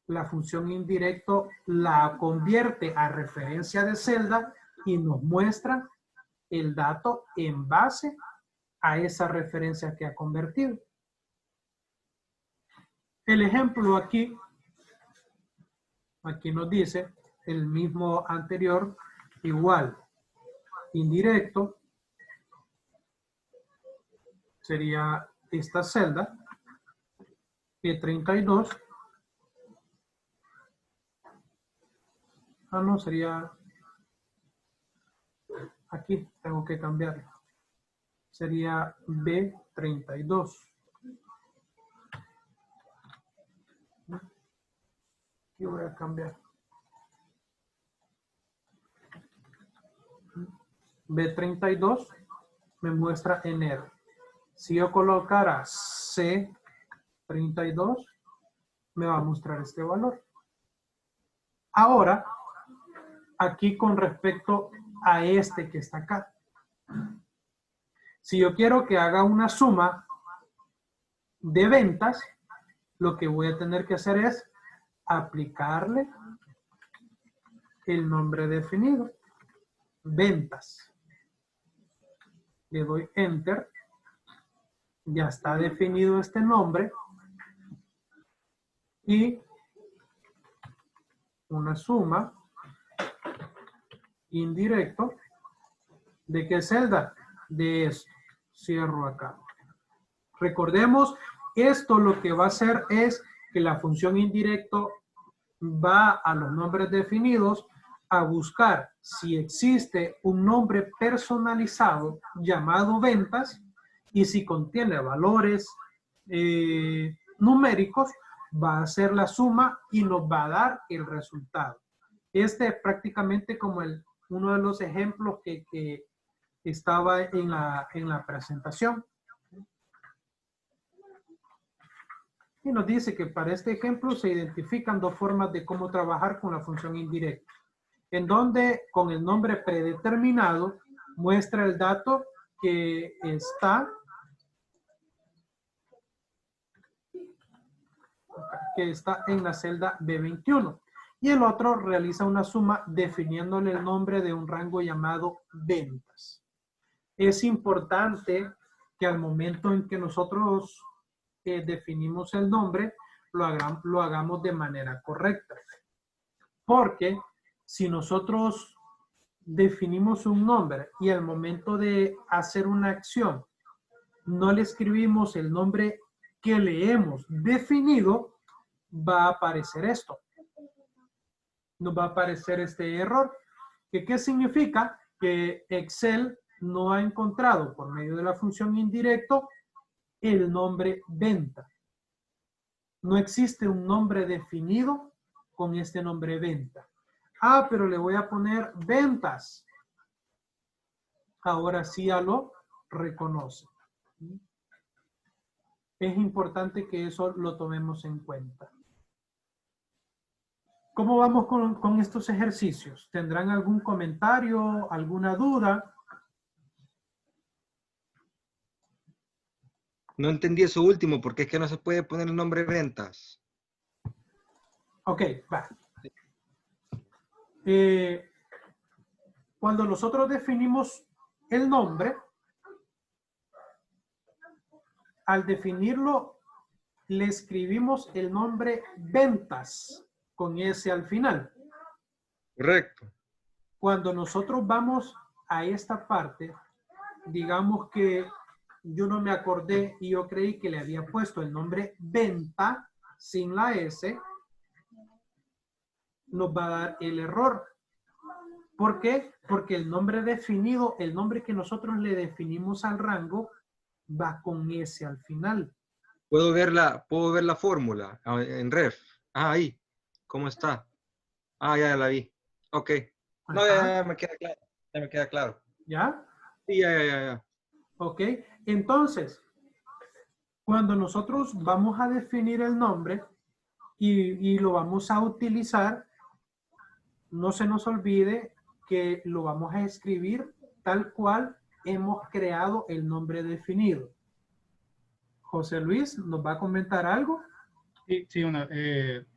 la función indirecto la convierte a referencia de celda y nos muestra el dato en base a esa referencia que ha convertido. El ejemplo aquí nos dice, el mismo anterior, igual indirecto sería esta celda E32. No, sería aquí, tengo que cambiarlo. Sería B32. Aquí voy a cambiar. B32 me muestra enero. Si yo colocara C32, me va a mostrar este valor. Ahora, aquí con respecto a este que está acá. Si yo quiero que haga una suma de ventas, lo que voy a tener que hacer es aplicarle el nombre definido. Ventas. Le doy Enter. Ya está definido este nombre. Y una suma indirecto. ¿De qué celda? De esto. Cierro acá. Recordemos, esto lo que va a hacer es que la función indirecto va a los nombres definidos a buscar si existe un nombre personalizado llamado ventas y si contiene valores numéricos, va a hacer la suma y nos va a dar el resultado. Este es prácticamente como uno de los ejemplos que estaba en la presentación. Y nos dice que para este ejemplo se identifican dos formas de cómo trabajar con la función indirecta, en donde con el nombre predeterminado muestra el dato que está en la celda B21. Y el otro realiza una suma definiéndole el nombre de un rango llamado ventas. Es importante que al momento en que nosotros definimos el nombre, lo hagamos de manera correcta. Porque si nosotros definimos un nombre y al momento de hacer una acción no le escribimos el nombre que le hemos definido, va a aparecer esto. Nos va a aparecer este error. ¿Qué significa? Que Excel no ha encontrado por medio de la función indirecto el nombre venta. No existe un nombre definido con este nombre venta. Pero le voy a poner ventas. Ahora sí ya lo reconoce. Es importante que eso lo tomemos en cuenta. ¿Cómo vamos con estos ejercicios? ¿Tendrán algún comentario, alguna duda? No entendí eso último, porque es que no se puede poner el nombre ventas. Ok, va. Cuando nosotros definimos el nombre, al definirlo, le escribimos el nombre ventas con S al final. Correcto. Cuando nosotros vamos a esta parte, digamos que yo no me acordé y yo creí que le había puesto el nombre venta sin la S, nos va a dar el error. ¿Por qué? Porque el nombre definido, el nombre que nosotros le definimos al rango, va con S al final. ¿Puedo ver la fórmula en ref? Ahí. ¿Cómo está? Ya la vi. Ok. No, ya me queda claro. Ya me queda claro. ¿Ya? Sí, ya. Ok. Entonces, cuando nosotros vamos a definir el nombre y lo vamos a utilizar, no se nos olvide que lo vamos a escribir tal cual hemos creado el nombre definido. José Luis, ¿nos va a comentar algo? Sí,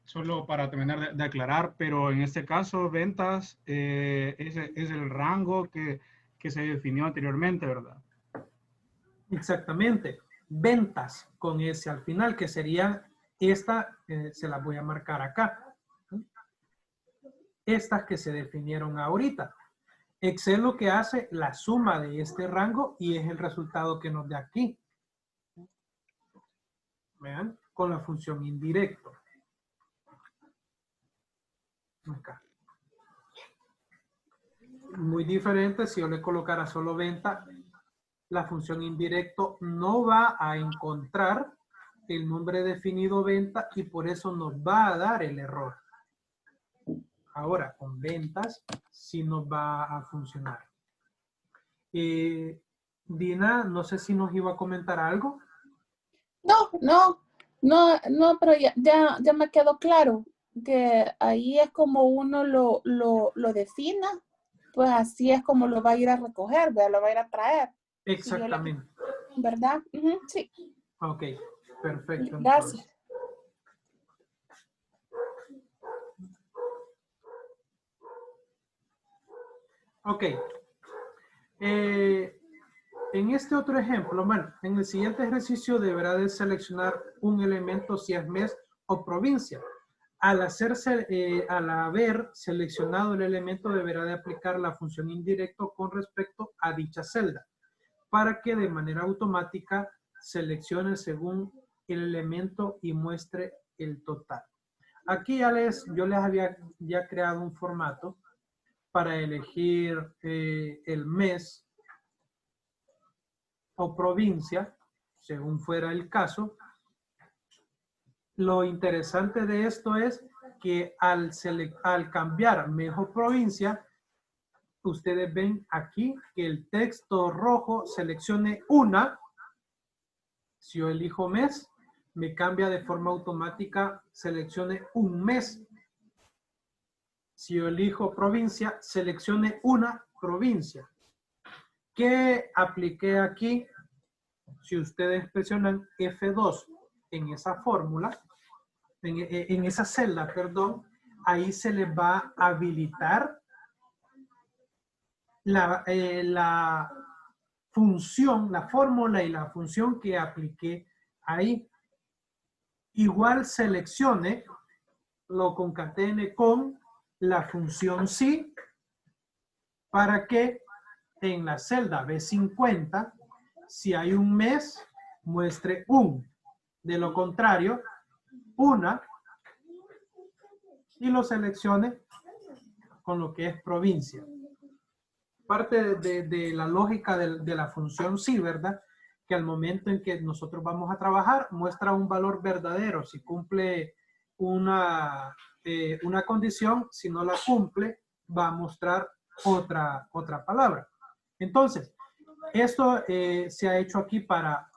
solo para terminar de aclarar, pero en este caso ventas es el rango que se definió anteriormente, ¿verdad? Exactamente. Ventas con S al final, que sería esta, se las voy a marcar acá. Estas que se definieron ahorita. Excel lo que hace la suma de este rango y es el resultado que nos da aquí. Vean, con la función indirecto. Acá. Muy diferente si yo le colocara solo venta, la función indirecto no va a encontrar el nombre definido venta y por eso nos va a dar el error. Ahora, con ventas sí nos va a funcionar. Dina, no sé si nos iba a comentar algo. No, pero ya me quedó claro que ahí es como uno lo defina, pues así es como lo va a ir a recoger, ¿verdad? Lo va a ir a traer. Exactamente. ¿Verdad? Sí. Ok, perfecto. Gracias. Entonces. Ok. En este otro ejemplo, bueno, en el siguiente ejercicio deberá de seleccionar un elemento si es mes o provincia. Al haber seleccionado el elemento deberá de aplicar la función indirecto con respecto a dicha celda para que de manera automática seleccione según el elemento y muestre el total. Aquí yo les había ya creado un formato para elegir el mes o provincia, según fuera el caso. Lo interesante de esto es que al cambiar mes o provincia, ustedes ven aquí que el texto rojo seleccione una. Si yo elijo mes, me cambia de forma automática, seleccione un mes. Si yo elijo provincia, seleccione una provincia. ¿Qué apliqué aquí? Si ustedes presionan F2 en esa fórmula, en esa celda, perdón, ahí se les va a habilitar la función, la fórmula y la función que apliqué ahí. Igual seleccione, lo concatene con la función sí para que en la celda B50, si hay un mes, muestre un. De lo contrario, una, y lo seleccione con lo que es provincia. Parte de la lógica de la función sí, ¿verdad? Que al momento en que nosotros vamos a trabajar, muestra un valor verdadero. Si cumple una condición, si no la cumple, va a mostrar otra palabra. Entonces, esto se ha hecho aquí para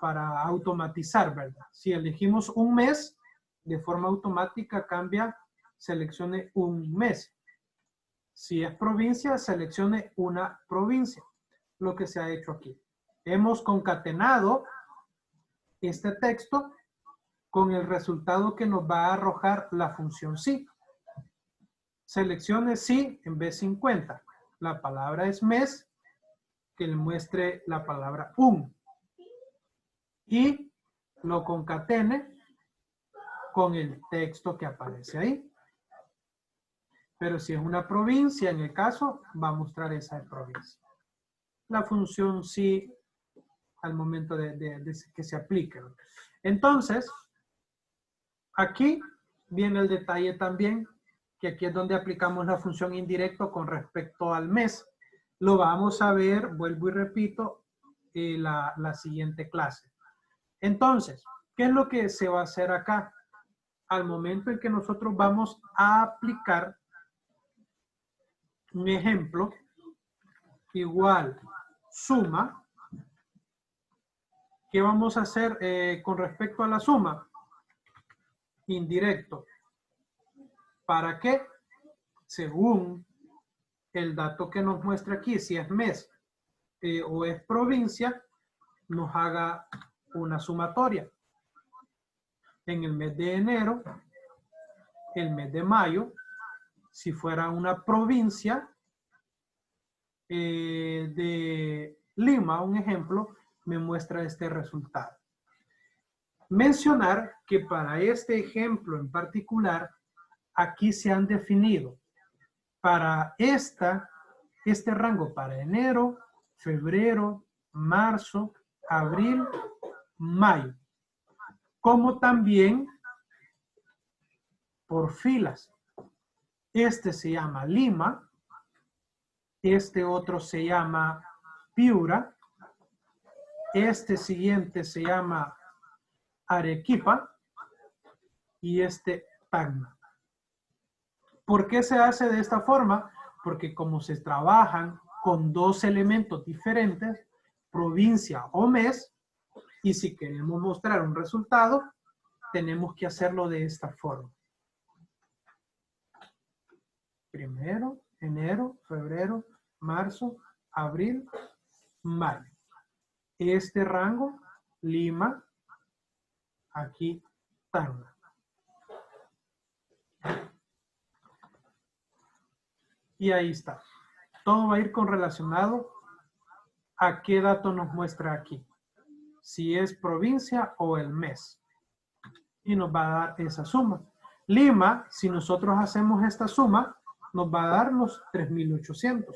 automatizar, ¿verdad? Si elegimos un mes, de forma automática cambia, seleccione un mes. Si es provincia, seleccione una provincia. Lo que se ha hecho aquí. Hemos concatenado este texto con el resultado que nos va a arrojar la función sí. Seleccione sí en B50. La palabra es mes, que le muestre la palabra un. Y lo concatene con el texto que aparece ahí. Pero si es una provincia, en el caso, va a mostrar esa provincia. La función sí al momento de que se aplique. Entonces, aquí viene el detalle también, que aquí es donde aplicamos la función indirecto con respecto al mes. Lo vamos a ver, vuelvo y repito, la siguiente clase. Entonces, ¿qué es lo que se va a hacer acá? Al momento en que nosotros vamos a aplicar un ejemplo, igual suma, ¿qué vamos a hacer con respecto a la suma? Indirecto. ¿Para qué? Según el dato que nos muestra aquí, si es mes o es provincia, nos haga una sumatoria. En el mes de enero, el mes de mayo, si fuera una provincia de Lima, un ejemplo, me muestra este resultado. Mencionar que para este ejemplo en particular, aquí se han definido para esta este rango para enero, febrero, marzo, abril, mayo, como también por filas. Este se llama Lima, este otro se llama Piura, este siguiente se llama Arequipa y este Tacna. ¿Por qué se hace de esta forma? Porque como se trabajan con dos elementos diferentes, provincia o mes, y si queremos mostrar un resultado, tenemos que hacerlo de esta forma. Primero, enero, febrero, marzo, abril, mayo. Este rango, Lima, aquí, Tacna. Y ahí está. Todo va a ir correlacionado a qué dato nos muestra aquí. Si es provincia o el mes. Y nos va a dar esa suma. Lima, si nosotros hacemos esta suma, nos va a dar los 3,800.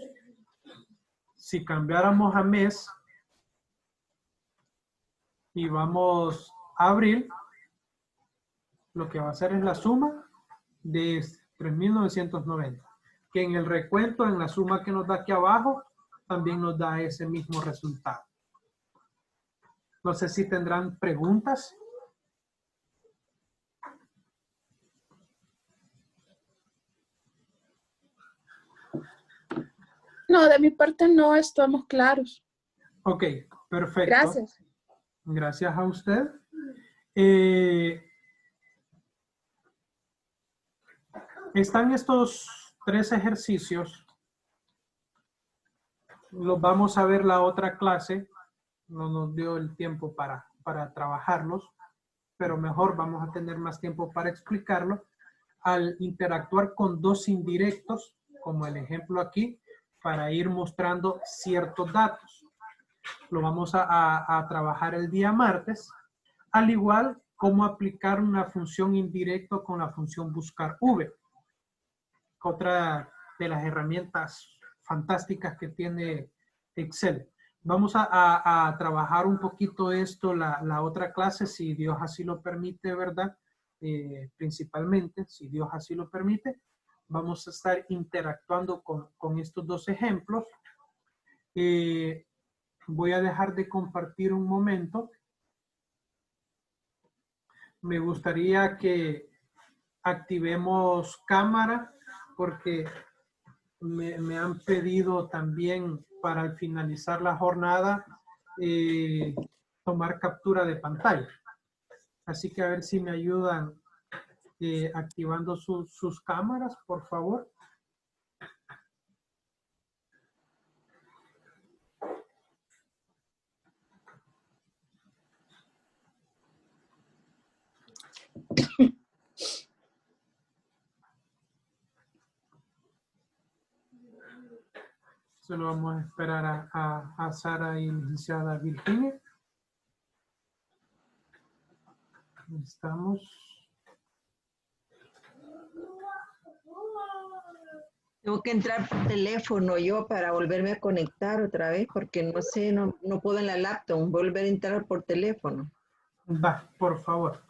Si cambiáramos a mes y vamos a abril, lo que va a hacer es la suma de 3,990. Que en el recuento, en la suma que nos da aquí abajo, también nos da ese mismo resultado. No sé si tendrán preguntas. No, de mi parte no, estamos claros. Ok, perfecto. Gracias. Gracias a usted. Están estos 3 ejercicios. Los vamos a ver la otra clase. No nos dio el tiempo para trabajarlos, pero mejor vamos a tener más tiempo para explicarlo. Al interactuar con 2 indirectos, como el ejemplo aquí, para ir mostrando ciertos datos. Lo vamos a trabajar el día martes, al igual como aplicar una función indirecta con la función buscar v. Otra de las herramientas fantásticas que tiene Excel. Vamos a trabajar un poquito esto la otra clase, si Dios así lo permite, ¿verdad? Principalmente, si Dios así lo permite, vamos a estar interactuando con estos 2 ejemplos. Voy a dejar de compartir un momento. Me gustaría que activemos cámara porque me han pedido también para al finalizar la jornada tomar captura de pantalla. Así que a ver si me ayudan activando sus cámaras, por favor. Solo vamos a esperar a Sara y licenciada Virginia. Estamos. Tengo que entrar por teléfono yo para volverme a conectar otra vez porque no sé, no puedo en la laptop volver a entrar por teléfono. Va, por favor.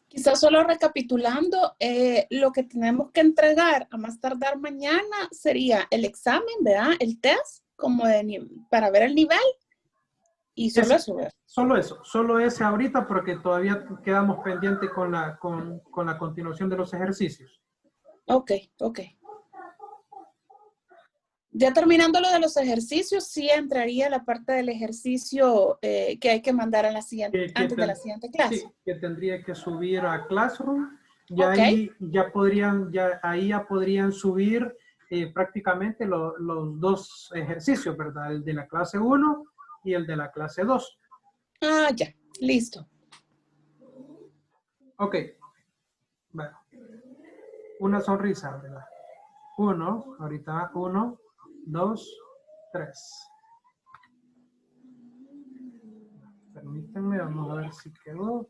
Quizás solo recapitulando, lo que tenemos que entregar a más tardar mañana sería el examen, ¿verdad? El test, como para ver el nivel. Y solo eso, ¿verdad? Solo ese ahorita porque todavía quedamos pendientes con la continuación de los ejercicios. Ok. Ya terminando lo de los ejercicios, sí entraría la parte del ejercicio que hay que mandar a la siguiente, antes de la siguiente clase. Sí, que tendría que subir a Classroom. Okay. Ahí ya podrían subir prácticamente los 2 ejercicios, ¿verdad? El de la clase 1 y el de la clase 2. Ah, ya, listo. Ok. Bueno. Una sonrisa, ¿verdad? 1, ahorita 1, 2, 3. Permítanme, vamos a ver si quedó.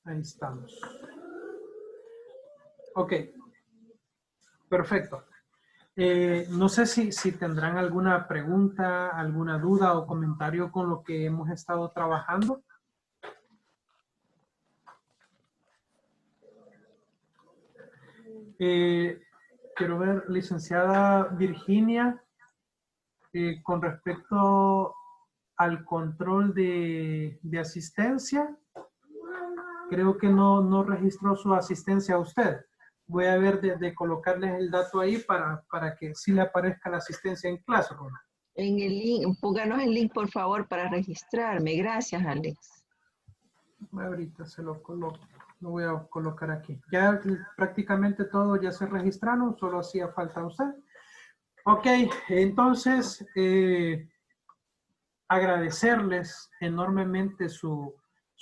Ahí estamos. Ok. Perfecto. No sé si tendrán alguna pregunta, alguna duda o comentario con lo que hemos estado trabajando. Quiero ver, licenciada Virginia, con respecto al control de asistencia, creo que no registró su asistencia a usted. Voy a ver de colocarles el dato ahí para que sí le aparezca la asistencia en Classroom. En el link, pónganos el link por favor para registrarme. Gracias, Alex. Ahorita se lo coloco. Lo voy a colocar aquí. Ya prácticamente todo ya se registraron, solo hacía falta usted. Ok, entonces agradecerles enormemente su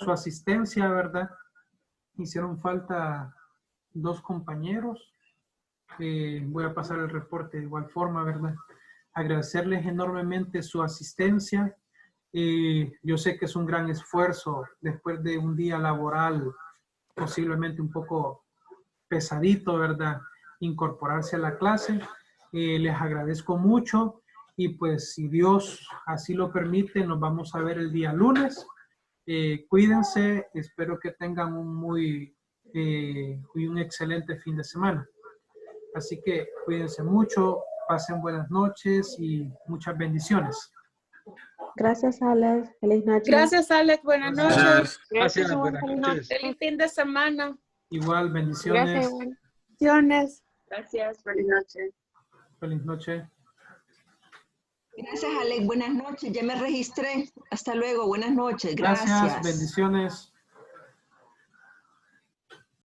asistencia, ¿verdad? Hicieron falta 2 compañeros. Voy a pasar el reporte de igual forma, ¿verdad? Agradecerles enormemente su asistencia. Yo sé que es un gran esfuerzo después de un día laboral posiblemente un poco pesadito, ¿verdad? Incorporarse a la clase. Les agradezco mucho y pues si Dios así lo permite, nos vamos a ver el día lunes. Cuídense, espero que tengan un excelente fin de semana. Así que cuídense mucho, pasen buenas noches y muchas bendiciones. Gracias, Alex. Feliz noche. Gracias, Alex. Buenas noches. Gracias, buenas noches. Feliz fin de semana. Igual, bendiciones. Gracias. Bendiciones. Gracias, feliz noche. Feliz noche. Gracias, Alex. Buenas noches. Ya me registré. Hasta luego. Buenas noches. Gracias. Bendiciones.